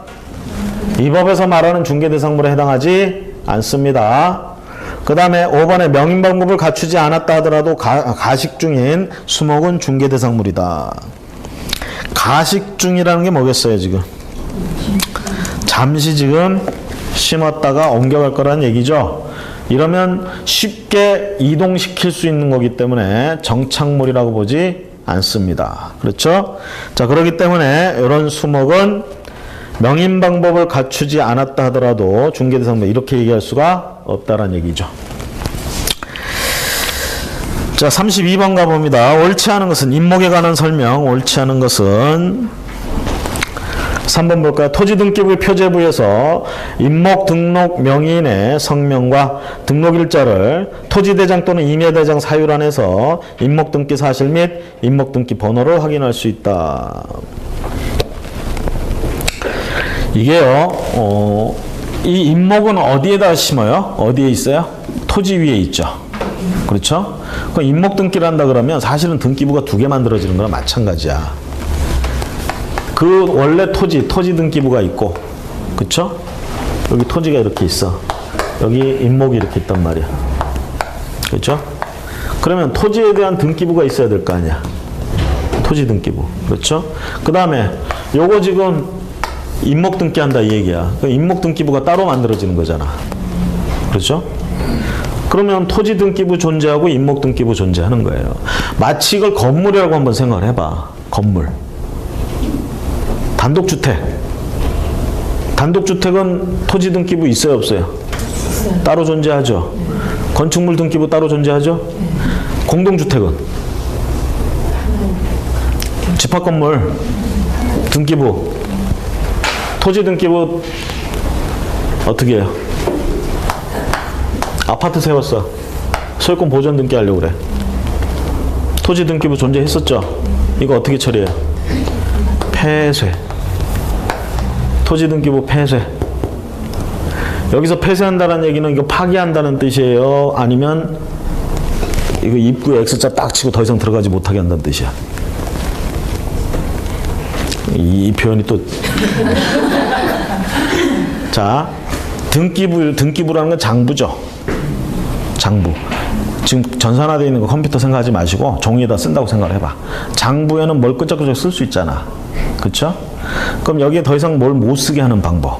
이 법에서 말하는 중개대상물에 해당하지 않습니다. 그 다음에 5번에 명인방법을 갖추지 않았다 하더라도 가식 중인 수목은 중개대상물이다. 가식 중이라는 게 뭐겠어요 지금? 잠시 지금 심었다가 옮겨갈 거라는 얘기죠. 이러면 쉽게 이동시킬 수 있는 거기 때문에 정착물이라고 보지 않습니다. 그렇죠? 자, 그렇기 때문에 이런 수목은 명인방법을 갖추지 않았다 하더라도 중개대상물 이렇게 얘기할 수가 없다는 얘기죠. 자, 32번 가봅니다. 옳지 않은 것은 임목에 관한 설명. 옳지 않은 것은 3번 볼까요? 토지 등기부의 표제부에서 임목 등록 명의인의 성명과 등록일자를 토지대장 또는 임야대장 사유란에서 임목 등기 사실 및 임목 등기 번호를 확인할 수 있다. 이게요, 이 임목은 어디에다 심어요? 어디에 있어요? 토지 위에 있죠. 그렇죠? 그 임목 등기를 한다 그러면 사실은 등기부가 2개 만들어지는 거랑 마찬가지야. 그 원래 토지 등기부가 있고, 그쵸? 여기 토지가 이렇게 있어. 여기 임목이 이렇게 있단 말이야. 그렇죠? 그러면 토지에 대한 등기부가 있어야 될 거 아니야. 토지 등기부. 그렇죠? 그 다음에 요거 지금 임목 등기한다 이 얘기야. 임목 등기부가 따로 만들어지는 거잖아. 그렇죠? 그러면 토지 등기부 존재하고 임목 등기부 존재하는 거예요. 마치 이걸 건물이라고 한번 생각을 해봐. 건물. 단독주택. 단독주택은 토지 등기부 있어요, 없어요? 따로 존재하죠. 건축물 등기부 따로 존재하죠. 공동주택은 집합건물 등기부, 토지 등기부 어떻게 해요? 아파트 세웠어. 소유권 보전 등기하려고 그래. 토지 등기부 존재했었죠. 이거 어떻게 처리해요? 폐쇄. 토지 등기부 폐쇄. 여기서 폐쇄한다는 얘기는 이거 파기한다는 뜻이에요? 아니면 이거 입구에 X자 딱 치고 더 이상 들어가지 못하게 한다는 뜻이야? 이 표현이 또 자, 등기부라는 건 장부죠. 장부. 지금 전산화되어 있는 거 컴퓨터 생각하지 마시고 종이에다 쓴다고 생각을 해봐. 장부에는 뭘 끄적끄적 쓸 수 있잖아. 그쵸? 그럼 여기에 더 이상 뭘 못 쓰게 하는 방법.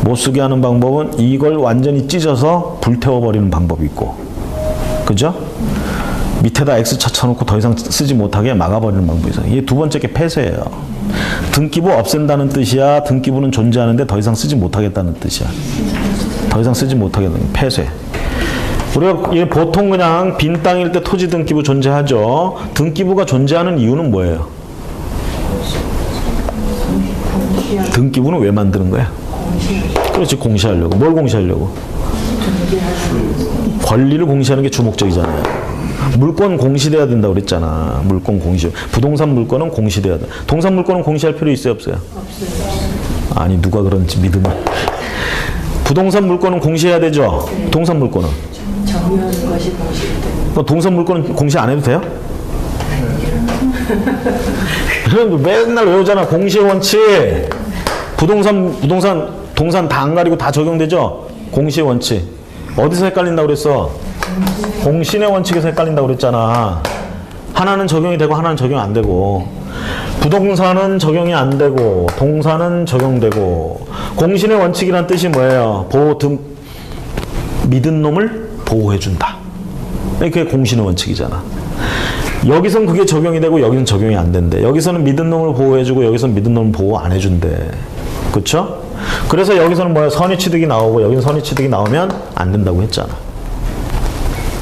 못 쓰게 하는 방법은 이걸 완전히 찢어서 불태워버리는 방법이 있고. 그죠? 밑에다 X차 쳐놓고 더 이상 쓰지 못하게 막아버리는 방법이 있어요. 이게 두 번째 게 폐쇄예요. 등기부 없앤다는 뜻이야? 등기부는 존재하는데 더 이상 쓰지 못하겠다는 뜻이야? 더 이상 쓰지 못하겠다는 폐쇄. 우리가 보통 그냥 빈 땅일 때 토지 등기부 존재하죠. 등기부가 존재하는 이유는 뭐예요? 등기부는 왜 만드는 거야? 그렇지, 공시하려고. 뭘 공시하려고? 권리를 공시하는 게 주목적이잖아요. 물권 공시돼야 된다고 그랬잖아. 물권 공시. 부동산 물권은 공시돼야 돼. 동산 물권은 공시할 필요 있어요, 없어요? 없어요. 아니, 누가 그런지 믿으면. 부동산 물권은 공시해야 되죠? 네. 동산 물권은? 정의하는 것이 공시돼요. 동산 물권은 공시 안 해도 돼요? 그럼 맨날 외우잖아. 공시의 원칙. 동산 다 안 가리고 다 적용되죠? 공시의 원칙. 어디서 헷갈린다고 그랬어? 공신의 원칙에서 헷갈린다고 그랬잖아. 하나는 적용이 되고 하나는 적용 안 되고. 부동산은 적용이 안 되고 동산은 적용되고. 공신의 원칙이란 뜻이 뭐예요? 믿은 놈을 보호해준다. 그게 공신의 원칙이잖아. 여기선 그게 적용이 되고 여기는 적용이 안 된대. 여기서는 믿은 놈을 보호해주고 여기서는 믿은 놈을 보호 안 해준대. 그쵸? 그래서 여기서는 뭐야? 선의취득이 나오고 여기는 선의취득이 나오면 안 된다고 했잖아.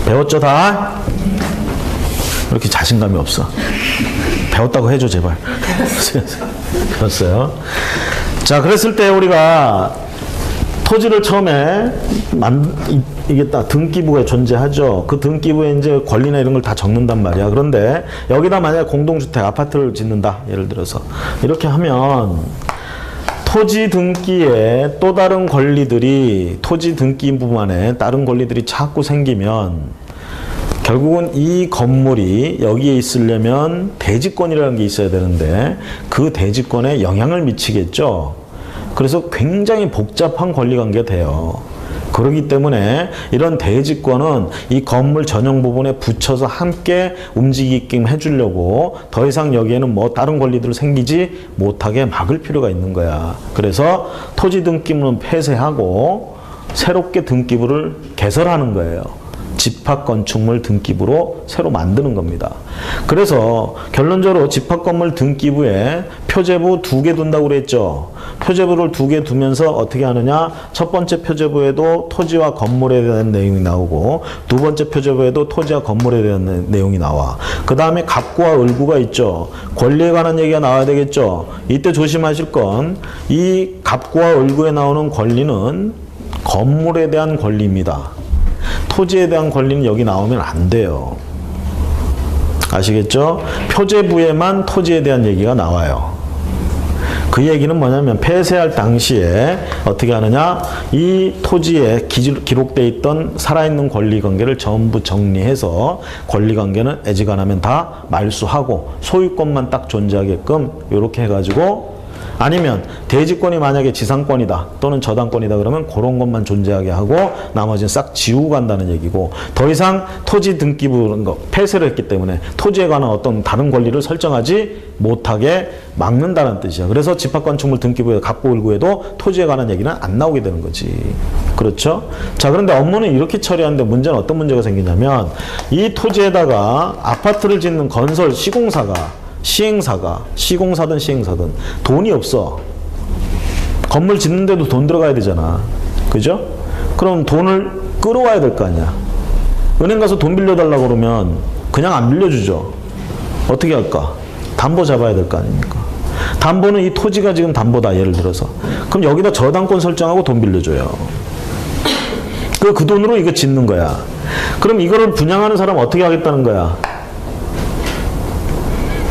배웠죠 다? 왜 이렇게 자신감이 없어? 배웠다고 해줘 제발. 배웠어요. 자, 그랬을 때 우리가 토지를 처음에 이게 딱 등기부가 존재하죠. 그 등기부에 이제 권리나 이런 걸 다 적는단 말이야. 그런데 여기다 만약에 공동주택 아파트를 짓는다. 예를 들어서 이렇게 하면 토지 등기에 또 다른 권리들이 토지 등기부만에 다른 권리들이 자꾸 생기면 결국은 이 건물이 여기에 있으려면 대지권이라는 게 있어야 되는데 그 대지권에 영향을 미치겠죠. 그래서 굉장히 복잡한 권리관계가 돼요. 그렇기 때문에 이런 대지권은 이 건물 전용 부분에 붙여서 함께 움직이게끔 해주려고 더 이상 여기에는 뭐 다른 권리들 생기지 못하게 막을 필요가 있는 거야. 그래서 토지 등기부는 폐쇄하고 새롭게 등기부를 개설하는 거예요. 집합건축물 등기부로 새로 만드는 겁니다. 그래서 결론적으로 집합건물 등기부에 표제부 2개 둔다고 그랬죠. 표제부를 2개 두면서 어떻게 하느냐? 첫 번째 표제부에도 토지와 건물에 대한 내용이 나오고 두 번째 표제부에도 토지와 건물에 대한 내용이 나와. 그 다음에 갑구와 을구가 있죠. 권리에 관한 얘기가 나와야 되겠죠. 이때 조심하실 건 이 갑구와 을구에 나오는 권리는 건물에 대한 권리입니다. 토지에 대한 권리는 여기 나오면 안 돼요. 아시겠죠? 표제부에만 토지에 대한 얘기가 나와요. 그 얘기는 뭐냐면 폐쇄할 당시에 어떻게 하느냐? 이 토지에 기록되어 있던 살아있는 권리관계를 전부 정리해서 권리관계는 애지간하면 다 말소하고 소유권만 딱 존재하게끔 이렇게 해가지고, 아니면 대지권이 만약에 지상권이다 또는 저당권이다 그러면 그런 것만 존재하게 하고 나머지는 싹 지우고 간다는 얘기고, 더 이상 토지 등기부 폐쇄를 했기 때문에 토지에 관한 어떤 다른 권리를 설정하지 못하게 막는다는 뜻이야. 그래서 집합건축물 등기부에 갑구을구에도 토지에 관한 얘기는 안 나오게 되는 거지. 그렇죠? 자, 그런데 업무는 이렇게 처리하는데 문제는 어떤 문제가 생기냐면 이 토지에다가 아파트를 짓는 건설 시공사든 시행사든 돈이 없어. 건물 짓는데도 돈 들어가야 되잖아. 그죠? 그럼 돈을 끌어와야 될 거 아니야. 은행 가서 돈 빌려달라고 그러면 그냥 안 빌려주죠. 어떻게 할까? 담보 잡아야 될 거 아닙니까? 담보는 이 토지가 지금 담보다, 예를 들어서. 그럼 여기다 저당권 설정하고 돈 빌려줘요. 그 돈으로 이거 짓는 거야. 그럼 이거를 분양하는 사람 어떻게 하겠다는 거야?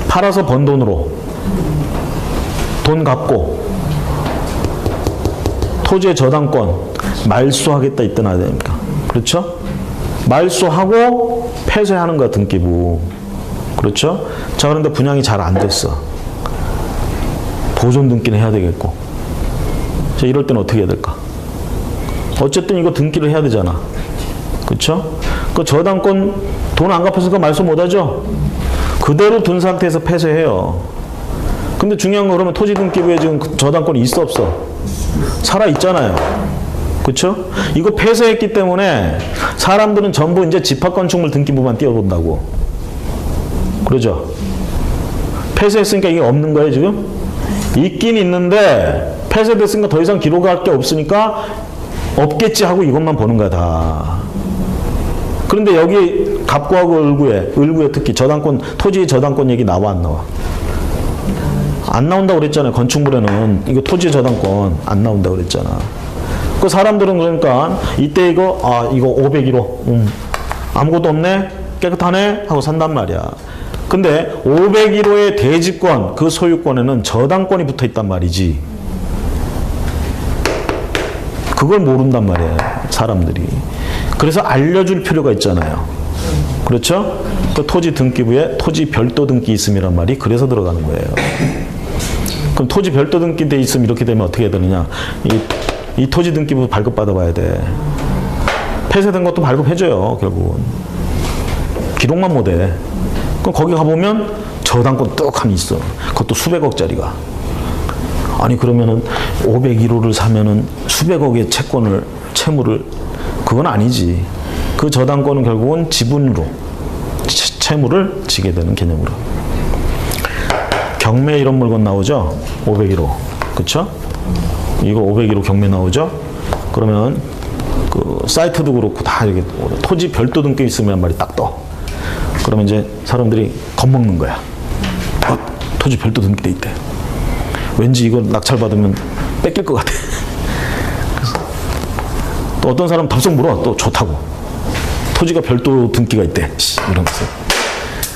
팔아서 번 돈으로 돈 갚고 토지의 저당권 말소하겠다 있던 아닙니까? 그렇죠? 말소하고 폐쇄하는 거야, 등기부. 그렇죠? 자, 그런데 분양이 잘 안 됐어. 보존 등기는 해야 되겠고. 자, 이럴 때는 어떻게 해야 될까? 어쨌든 이거 등기를 해야 되잖아. 그렇죠? 그 저당권 돈 안 갚았으니까 말소 못 하죠? 그대로 둔 상태에서 폐쇄해요. 근데 중요한 거 그러면 토지 등기부에 지금 저당권이 있어 없어? 살아 있잖아요. 그렇죠? 이거 폐쇄했기 때문에 사람들은 전부 이제 집합건축물 등기부만 띄워본다고. 그러죠? 폐쇄했으니까 이게 없는 거예요, 지금? 있긴 있는데 폐쇄됐으니까 더 이상 기록할 게 없으니까 없겠지 하고 이것만 보는 거야, 다. 그런데 여기 갑구하고 을구에 특히 저당권, 토지 저당권 얘기 나와, 안 나와? 안 나온다고 그랬잖아요. 건축물에는 이거 토지 저당권 안 나온다고 그랬잖아. 그 사람들은 그러니까 이때 이거 501호 아무것도 없네, 깨끗하네 하고 산단 말이야. 근데 501호의 대지권, 그 소유권에는 저당권이 붙어 있단 말이지. 그걸 모른단 말이에요, 사람들이. 그래서 알려줄 필요가 있잖아요. 그렇죠? 그 토지 등기부에 토지 별도 등기 있음이란 말이 그래서 들어가는 거예요. 그럼 토지 별도 등기 돼 있으면 이렇게 되면 어떻게 해야 되느냐? 이 토지 등기부 발급받아 봐야 돼. 폐쇄된 것도 발급해줘요, 결국은. 기록만 못해. 그럼 거기 가보면 저당권 떡하니 있어. 그것도 수백억짜리가. 아니, 그러면은 501호를 사면은 수백억의 채무를, 그건 아니지. 그 저당권은 결국은 지분으로 채무를 지게 되는 개념으로. 경매 이런 물건 나오죠? 501호. 그쵸? 이거 501호 경매 나오죠? 그러면 그 사이트도 그렇고 다 이렇게 토지 별도 등기 있으면 말이 딱 떠. 그러면 이제 사람들이 겁먹는 거야. 토지 별도 등기돼 있대. 왠지 이거 낙찰받으면 뺏길 것 같아. 또 어떤 사람 답석 물어. 또 좋다고. 토지가 별도 등기가 있대. 이러면서.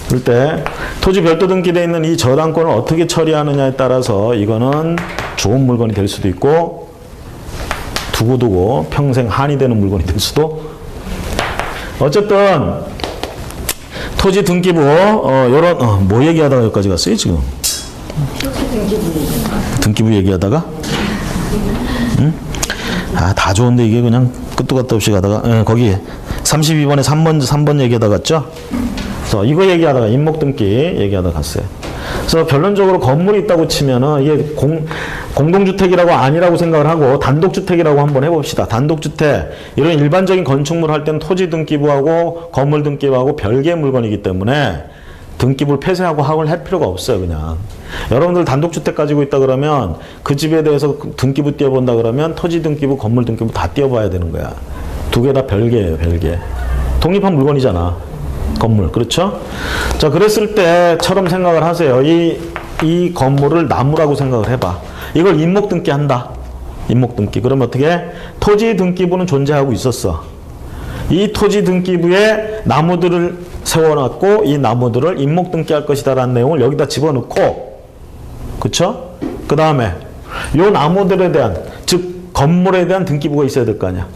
그럴 때 토지 별도 등기되어 있는 이 저당권을 어떻게 처리하느냐에 따라서 이거는 좋은 물건이 될 수도 있고 두고두고 평생 한이 되는 물건이 될 수도. 어쨌든 토지 등기부, 요런, 뭐 얘기하다가 여기까지 갔어요, 지금? 등기부 얘기하다가? 응? 아, 다 좋은데 이게 그냥 끝도 갔도 없이 가다가, 거기 32번에 3번 얘기하다 갔죠? 그래서 이거 얘기하다가 임목등기 얘기하다 갔어요. 그래서 결론적으로 건물이 있다고 치면은 이게 공동주택이라고 아니라고 생각을 하고 단독주택이라고 한번 해봅시다. 단독주택, 이런 일반적인 건축물 할 때는 토지 등기부하고 건물 등기부하고 별개의 물건이기 때문에 등기부를 폐쇄하고 학을 할 필요가 없어요, 그냥. 여러분들 단독주택 가지고 있다 그러면 그 집에 대해서 등기부 띄워본다 그러면 토지 등기부, 건물 등기부 다 띄워봐야 되는 거야. 두 개 다 별개예요, 별개. 독립한 물건이잖아. 건물, 그렇죠? 자, 그랬을 때처럼 생각을 하세요. 이 건물을 나무라고 생각을 해봐. 이걸 임목등기 한다. 임목등기. 그러면 어떻게? 토지 등기부는 존재하고 있었어. 이 토지 등기부에 나무들을 세워놨고 이 나무들을 임목등기할 것이다라는 내용을 여기다 집어넣고, 그렇죠? 그 다음에 요 나무들에 대한, 즉 건물에 대한 등기부가 있어야 될 거 아니야.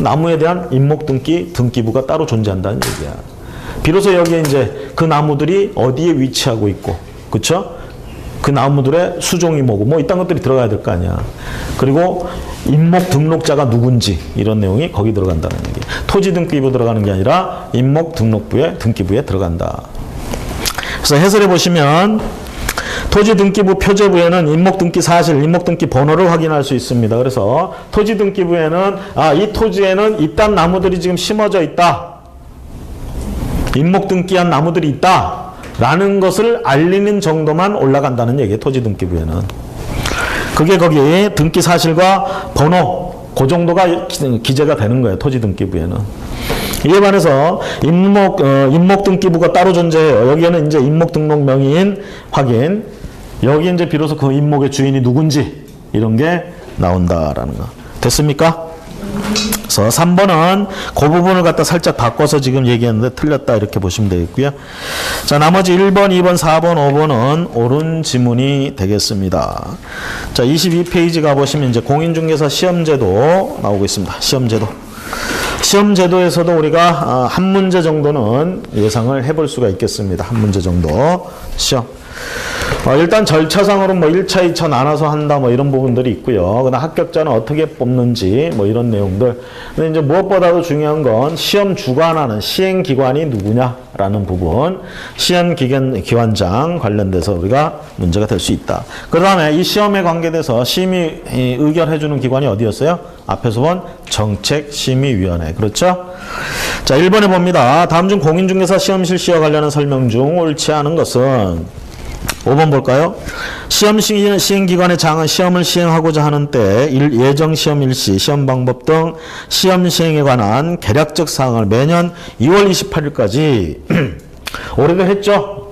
나무에 대한 임목등기, 등기부가 따로 존재한다는 얘기야. 비로소 여기에 이제 그 나무들이 어디에 위치하고 있고, 그쵸? 그 나무들의 수종이 뭐고, 뭐 이딴 것들이 들어가야 될 거 아니야. 그리고 임목 등록자가 누군지, 이런 내용이 거기 들어간다는 얘기. 토지 등기부 들어가는 게 아니라 임목 등록부에, 등기부에 들어간다. 그래서 해설해 보시면, 토지 등기부 표제부에는 임목등기 사실, 임목등기 번호를 확인할 수 있습니다. 그래서 토지 등기부에는 이 토지에는 이딴 나무들이 지금 심어져 있다. 임목등기한 나무들이 있다. 라는 것을 알리는 정도만 올라간다는 얘기예요. 토지 등기부에는. 그게 거기 등기 사실과 번호, 그 정도가 기재가 되는 거예요. 토지 등기부에는. 이에 반해서 임목 등기부가 따로 존재해요. 여기에는 이제 임목 등록 명의인 확인, 여기 이제 비로소 그 임목의 주인이 누군지 이런 게 나온다라는 거. 됐습니까? 그래서 3번은 그 부분을 갖다 살짝 바꿔서 지금 얘기했는데 틀렸다 이렇게 보시면 되겠고요. 자, 나머지 1번, 2번, 4번, 5번은 옳은 지문이 되겠습니다. 자, 22페이지 가보시면 이제 공인중개사 시험제도 나오고 있습니다. 시험제도. 시험제도에서도 우리가 한 문제 정도는 예상을 해볼 수가 있겠습니다. 한 문제 정도 시험. 일단 절차상으로 뭐 1차, 2차 나눠서 한다 뭐 이런 부분들이 있고요. 그다음 합격자는 어떻게 뽑는지 뭐 이런 내용들. 근데 이제 무엇보다도 중요한 건 시험 주관하는 시행기관이 누구냐라는 부분. 시행기관장 관련돼서 우리가 문제가 될 수 있다. 그 다음에 이 시험에 관계돼서 심의 의결해주는 기관이 어디였어요? 앞에서 본 정책심의위원회. 그렇죠? 자, 1번에 봅니다. 다음 중 공인중개사 시험 실시와 관련한 설명 중 옳지 않은 것은 5번 볼까요? 시험 시행기관의 장은 시험을 시행하고자 하는 때 예정 시험 일시, 시험 방법 등 시험 시행에 관한 개략적 사항을 매년 2월 28일까지 올해도 했죠?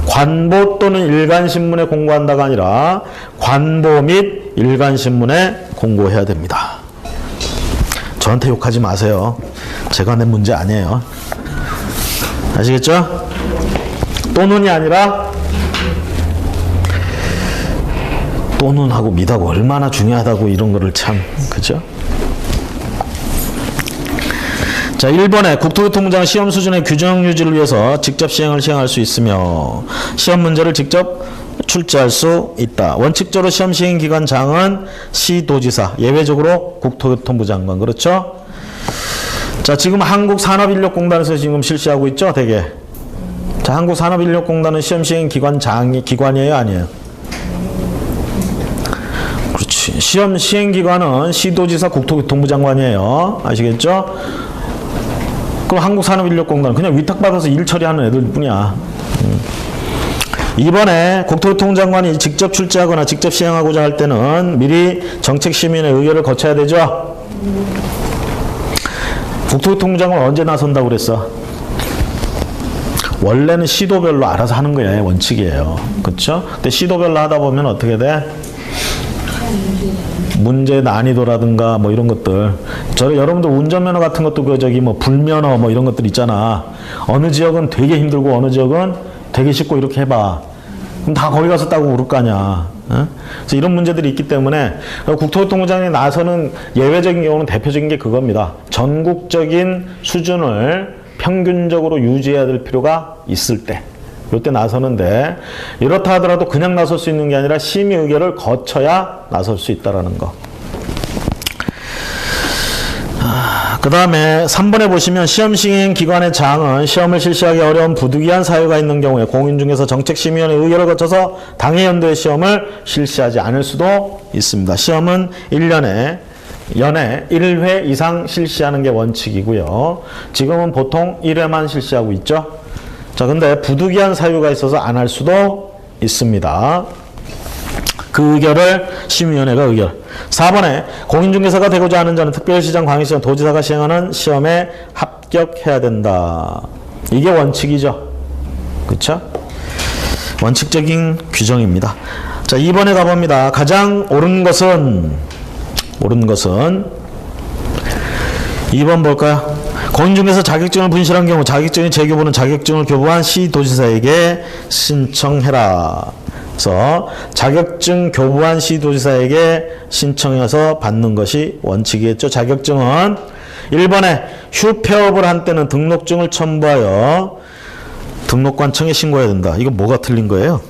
관보 또는 일간신문에 공고한다가 아니라 관보 및 일간신문에 공고해야 됩니다. 저한테 욕하지 마세요. 제가 낸 문제 아니에요. 아시겠죠? 또는이 아니라 또는 하고 미하고 얼마나 중요하다고 이런 거를 참, 그죠? 자, 1번에 국토교통부장 시험 수준의 규정 유지를 위해서 직접 시행할 수 있으며 시험 문제를 직접 출제할 수 있다. 원칙적으로 시험 시행기관장은 시도지사, 예외적으로 국토교통부 장관. 그렇죠? 자, 지금 한국산업인력공단에서 지금 실시하고 있죠, 대개. 자, 한국산업인력공단은 시험 시행기관이에요, 아니에요? 그렇지. 시험 시행기관은 시도지사, 국토교통부 장관이에요. 아시겠죠? 그럼 한국산업인력공단 그냥 위탁받아서 일 처리하는 애들 뿐이야. 이번에 국토교통부 장관이 직접 출제하거나 직접 시행하고자 할 때는 미리 정책심의의 의결을 거쳐야 되죠. 국토교통부 장관 언제 나선다고 그랬어? 원래는 시도별로 알아서 하는 거예요. 원칙이에요. 그렇죠? 근데 시도별로 하다 보면 어떻게 돼? 문제 난이도라든가 뭐 이런 것들. 여러분들 운전면허 같은 것도 뭐 불면허 뭐 이런 것들 있잖아. 어느 지역은 되게 힘들고 어느 지역은 되게 쉽고 이렇게 해봐. 그럼 다 거기 가서 따고 그럴 거 아니야. 어? 그래서 이런 문제들이 있기 때문에 국토교통부장이 나서는 예외적인 경우는 대표적인 게 그겁니다. 전국적인 수준을 평균적으로 유지해야 될 필요가 있을 때 이때 나서는데 이렇다 하더라도 그냥 나설 수 있는 게 아니라 심의 의결을 거쳐야 나설 수 있다는 거. 그 다음에 3번에 보시면 시험 시행 기관의 장은 시험을 실시하기 어려운 부득이한 사유가 있는 경우에 공인중개사 정책심의위원회 의결을 거쳐서 당해 연도에 시험을 실시하지 않을 수도 있습니다. 시험은 1년에 연에 1회 이상 실시하는 게 원칙이고요. 지금은 보통 1회만 실시하고 있죠. 자, 근데 부득이한 사유가 있어서 안 할 수도 있습니다. 그 의결을 심의위원회가 의결. 4번에 공인중개사가 되고자 하는 자는 특별시장, 광역시장, 도지사가 시행하는 시험에 합격해야 된다. 이게 원칙이죠. 그렇죠? 원칙적인 규정입니다. 자, 2번에 가봅니다. 가장 옳은 것은 2번 볼까요? 공인중개사 자격증을 분실한 경우 자격증의 재교부는 자격증을 교부한 시도지사에게 신청해라. 그래서 자격증 교부한 시도지사에게 신청해서 받는 것이 원칙이겠죠. 자격증은 1번에 휴폐업을 한 때는 등록증을 첨부하여 등록관청에 신고해야 된다. 이거 뭐가 틀린 거예요?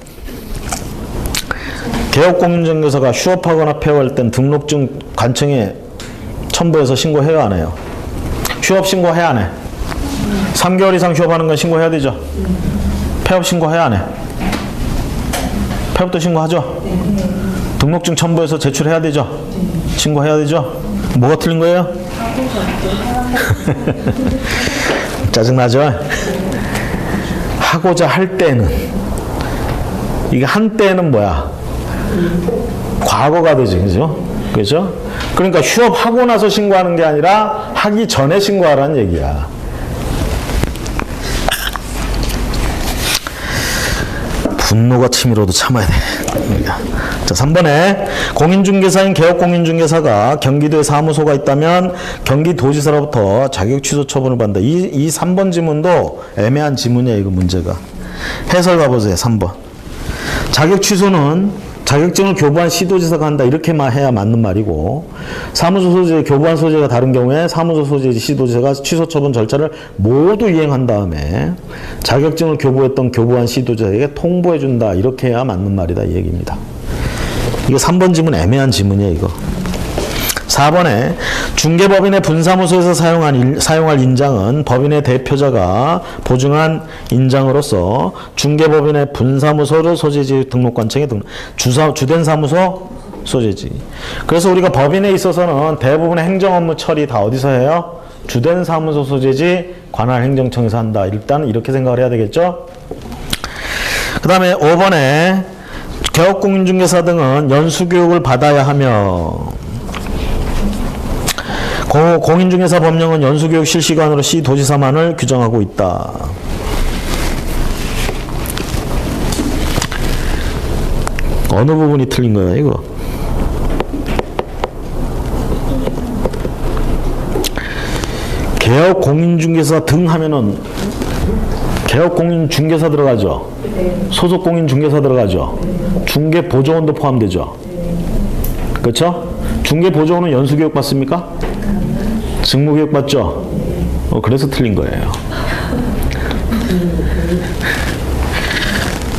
개업공인중개사가 휴업하거나 폐업할 때는 등록증 관청에 첨부해서 신고해야 안 해요? 휴업 신고해야 안 해? 3개월 이상 휴업하는 건 신고해야 되죠? 폐업 신고해야 안 해? 폐업도 신고하죠? 등록증 첨부해서 제출해야 되죠? 신고해야 되죠? 뭐가 틀린 거예요? 짜증나죠? 하고자 할 때는 이게 한때는 뭐야? 과거가 되지, 그죠? 그죠? 그러니까 휴업하고 나서 신고하는 게 아니라 하기 전에 신고하라는 얘기야. 분노가 치밀어도 참아야 돼. 자, 3번에 공인중개사인 개업공인중개사가 경기도에 사무소가 있다면 경기도지사로부터 자격 취소 처분을 받는다. 이 3번 지문도 애매한 지문이에요. 이거 문제가. 해설 가보세요. 3번. 자격 취소는 자격증을 교부한 시도지사가 한다. 이렇게만 해야 맞는 말이고, 사무소 소재, 교부한 소재가 다른 경우에 사무소 소재 시도지사가 취소 처분 절차를 모두 이행한 다음에 자격증을 교부했던 교부한 시도지사에게 통보해 준다. 이렇게 해야 맞는 말이다. 이 얘기입니다. 이게 3번 지문 애매한 지문이에요. 이거. 4번에 중개법인의 분사무소에서 사용할 인장은 법인의 대표자가 보증한 인장으로서 중개법인의 분사무소로 소재지 등록관청에 주된 사무소 소재지. 그래서 우리가 법인에 있어서는 대부분의 행정업무 처리 다 어디서 해요? 주된 사무소 소재지 관할 행정청에서 한다. 일단 이렇게 생각을 해야 되겠죠? 그 다음에 5번에 개업공인중개사 등은 연수교육을 받아야 하며 공인중개사 법령은 연수교육 실시관으로 시도지사만을 규정하고 있다. 어느 부분이 틀린 거야, 이거? 개업공인중개사 등 하면은 개업공인중개사 들어가죠? 소속공인중개사 들어가죠? 중개보조원도 포함되죠? 그렇죠? 중개보조원은 연수교육 받습니까? 직무교육 받죠? 그래서 틀린 거예요.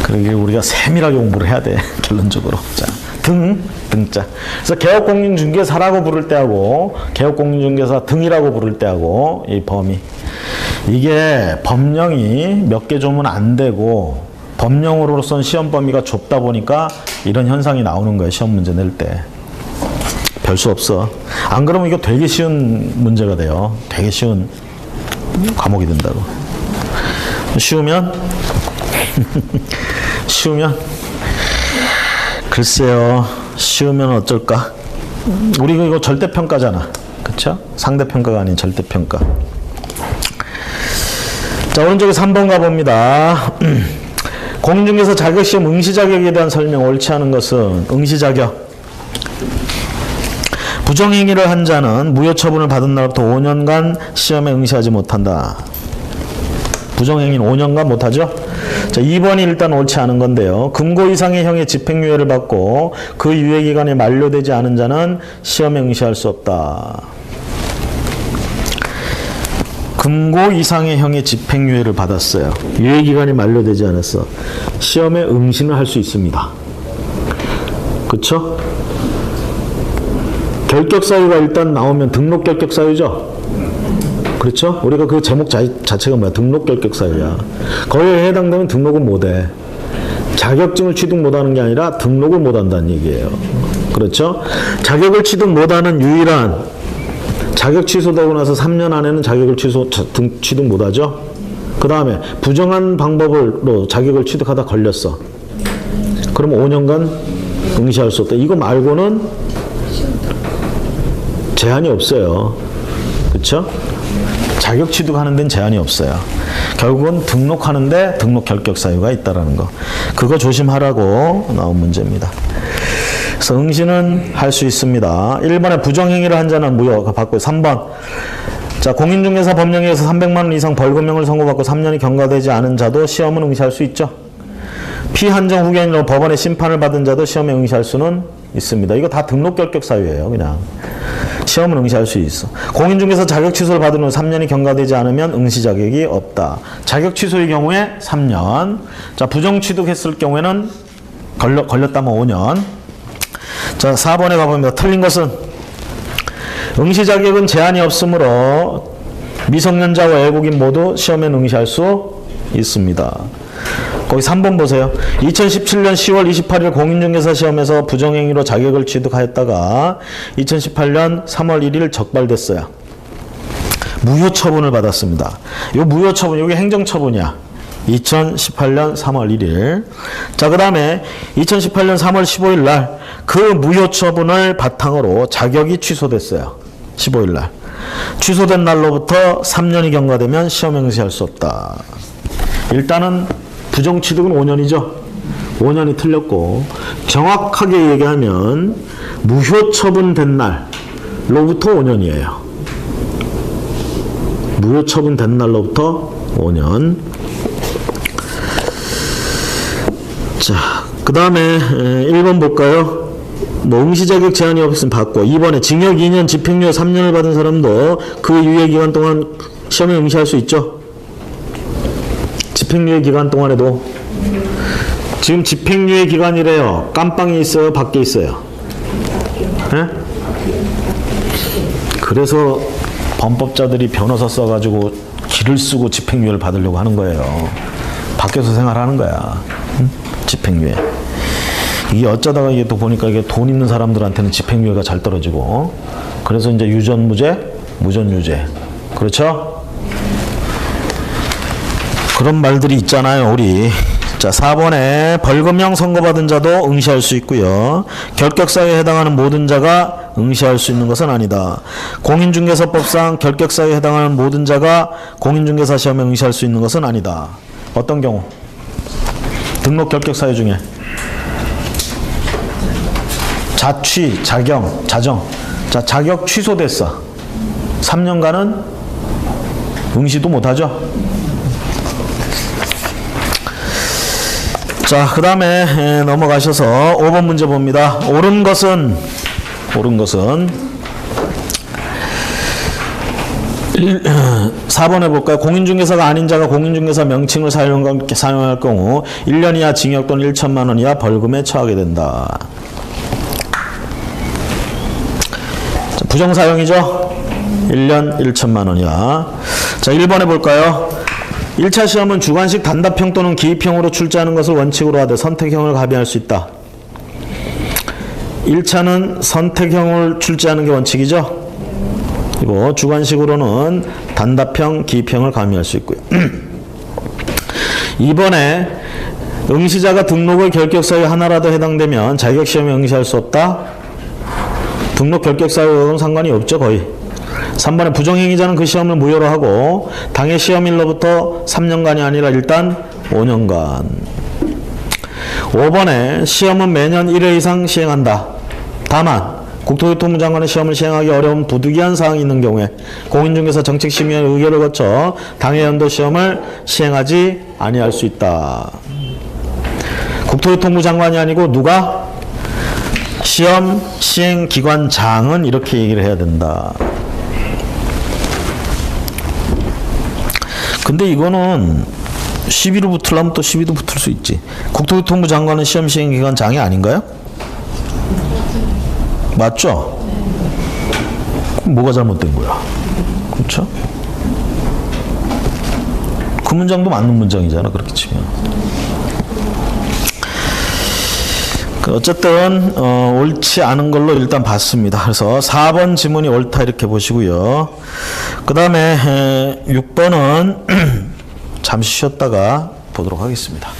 그러게 우리가 세밀하게 공부를 해야 돼. 결론적으로. 자, 등자. 그래서 개업공인중개사라고 부를 때하고 개업공인중개사 등이라고 부를 때하고 이 범위. 이게 법령이 몇 개 좁으면 안 되고 법령으로서는 시험 범위가 좁다 보니까 이런 현상이 나오는 거예요. 시험 문제 낼 때. 별 수 없어. 안 그러면 이거 되게 쉬운 문제가 돼요. 되게 쉬운 과목이 된다고. 쉬우면 글쎄요. 쉬우면 어쩔까? 우리 이거 절대평가잖아. 그쵸? 상대평가가 아닌 절대평가. 자, 오른쪽에 3번 가봅니다. 공인중개사 자격시험 응시자격에 대한 설명. 옳지 않은 것은 응시자격. 부정행위를 한 자는 무효처분을 받은 날부터 5년간 시험에 응시하지 못한다. 부정행위는 5년간 못하죠? 자, 2번이 일단 옳지 않은 건데요. 금고 이상의 형의 집행유예를 받고 그 유예기간이 만료되지 않은 자는 시험에 응시할 수 없다. 금고 이상의 형의 집행유예를 받았어요. 유예기간이 만료되지 않았어. 시험에 응시는 할 수 있습니다. 그쵸? 결격사유가 일단 나오면 등록 결격사유죠? 그렇죠? 우리가 그 제목 자체가 뭐야? 등록 결격사유야. 거기에 해당되면 등록은 못해. 자격증을 취득 못하는 게 아니라 등록을 못한다는 얘기예요. 그렇죠? 자격을 취득 못하는 유일한 자격 취소되고 나서 3년 안에는 자격을 취득 못하죠. 그 다음에 부정한 방법으로 자격을 취득하다 걸렸어. 그럼 5년간 응시할 수 없다. 이거 말고는 제한이 없어요. 그렇죠? 자격 취득하는 데는 제한이 없어요. 결국은 등록하는데 등록 결격 사유가 있다라는 거. 그거 조심하라고 나온 문제입니다. 그래서 응시는 할 수 있습니다. 1번에 부정행위를 한 자는 무효가 받고 3번. 자, 공인중개사 법령에서 300만 원 이상 벌금형을 선고받고 3년이 경과되지 않은 자도 시험은 응시할 수 있죠. 피한정 후견인으로 법원의 심판을 받은 자도 시험에 응시할 수는 있습니다. 이거 다 등록 결격 사유예요. 그냥 시험은 응시할 수 있어. 공인중개사 자격 취소를 받은 후 3년이 경과되지 않으면 응시 자격이 없다. 자격 취소의 경우에 3년. 자, 부정 취득했을 경우에는 걸렸다면 5년. 자, 4번에 가보면 틀린 것은 응시 자격은 제한이 없으므로 미성년자와 외국인 모두 시험에 응시할 수 있습니다. 거기 3번 보세요. 2017년 10월 28일 공인중개사 시험에서 부정행위로 자격을 취득하였다가 2018년 3월 1일 적발됐어요. 무효 처분을 받았습니다. 이 무효 처분, 이게 행정처분이야. 2018년 3월 1일. 자, 그 다음에 2018년 3월 15일 날 그 무효 처분을 바탕으로 자격이 취소됐어요. 15일 날. 취소된 날로부터 3년이 경과되면 시험에 응시할 수 없다. 일단은 부정 취득은 5년이죠. 5년이 틀렸고, 정확하게 얘기하면 무효 처분된 날로부터 5년이에요. 무효 처분된 날로부터 5년. 자, 그 다음에 1번 볼까요? 뭐 응시 자격 제한이 없으면 받고, 2번에 징역 2년 집행유예 3년을 받은 사람도 그 유예 기간 동안 시험에 응시할 수 있죠. 집행유예 기간 동안에도. 지금 집행유예 기간이래요. 깜빵에 있어요? 밖에 있어요? 네? 그래서 범법자들이 변호사 써가지고 기를 쓰고 집행유예를 받으려고 하는 거예요. 밖에서 생활하는 거야. 응? 집행유예. 이게 어쩌다가 이게 또 보니까 이게 돈 있는 사람들한테는 집행유예가 잘 떨어지고, 그래서 이제 유전무죄, 무전유죄. 그렇죠? 그런 말들이 있잖아요, 우리. 자, 4번에 벌금형 선고받은 자도 응시할 수 있고요. 결격사유에 해당하는 모든 자가 응시할 수 있는 것은 아니다. 공인중개사법상 결격사유에 해당하는 모든 자가 공인중개사 시험에 응시할 수 있는 것은 아니다. 어떤 경우? 등록 결격사유 중에 자취, 자경, 자정. 자, 자격 취소됐어. 3년간은 응시도 못하죠. 자, 그 다음에 넘어가셔서 5번 문제 봅니다. 옳은 것은 4번 해볼까요? 공인중개사가 아닌 자가 공인중개사 명칭을 사용할 경우 1년 이하 징역 또는 1천만 원 이하 벌금에 처하게 된다. 자, 부정사용이죠? 1년 1천만 원 이하. 자, 1번 해볼까요? 1차 시험은 주관식 단답형 또는 기입형으로 출제하는 것을 원칙으로 하되 선택형을 가미할 수 있다. 1차는 선택형을 출제하는 게 원칙이죠. 그리고 주관식으로는 단답형, 기입형을 가미할 수 있고요. 2번에 응시자가 등록의 결격사유 하나라도 해당되면 자격시험에 응시할 수 없다. 등록 결격사유하고는 상관이 없죠, 거의. 3번에 부정행위자는 그 시험을 무효로 하고 당해 시험일로부터 3년간이 아니라 일단 5년간. 5번에 시험은 매년 1회 이상 시행한다. 다만 국토교통부 장관의 시험을 시행하기 어려운 부득이한 사항이 있는 경우에 공인중개사 정책심의회 의결을 거쳐 당해 연도 시험을 시행하지 아니할 수 있다. 국토교통부 장관이 아니고 누가? 시험 시행기관장은 이렇게 얘기를 해야 된다. 근데 이거는 12로 붙으려면 또 12도 붙을 수 있지. 국토교통부 장관은 시험 시행 기간 장애 아닌가요? 맞죠? 그럼 뭐가 잘못된 거야? 그렇죠? 그 문장도 맞는 문장이잖아, 그렇게 치면. 어쨌든 옳지 않은 걸로 일단 봤습니다. 그래서 4번 지문이 옳다 이렇게 보시고요. 그 다음에 6번은 잠시 쉬었다가 보도록 하겠습니다.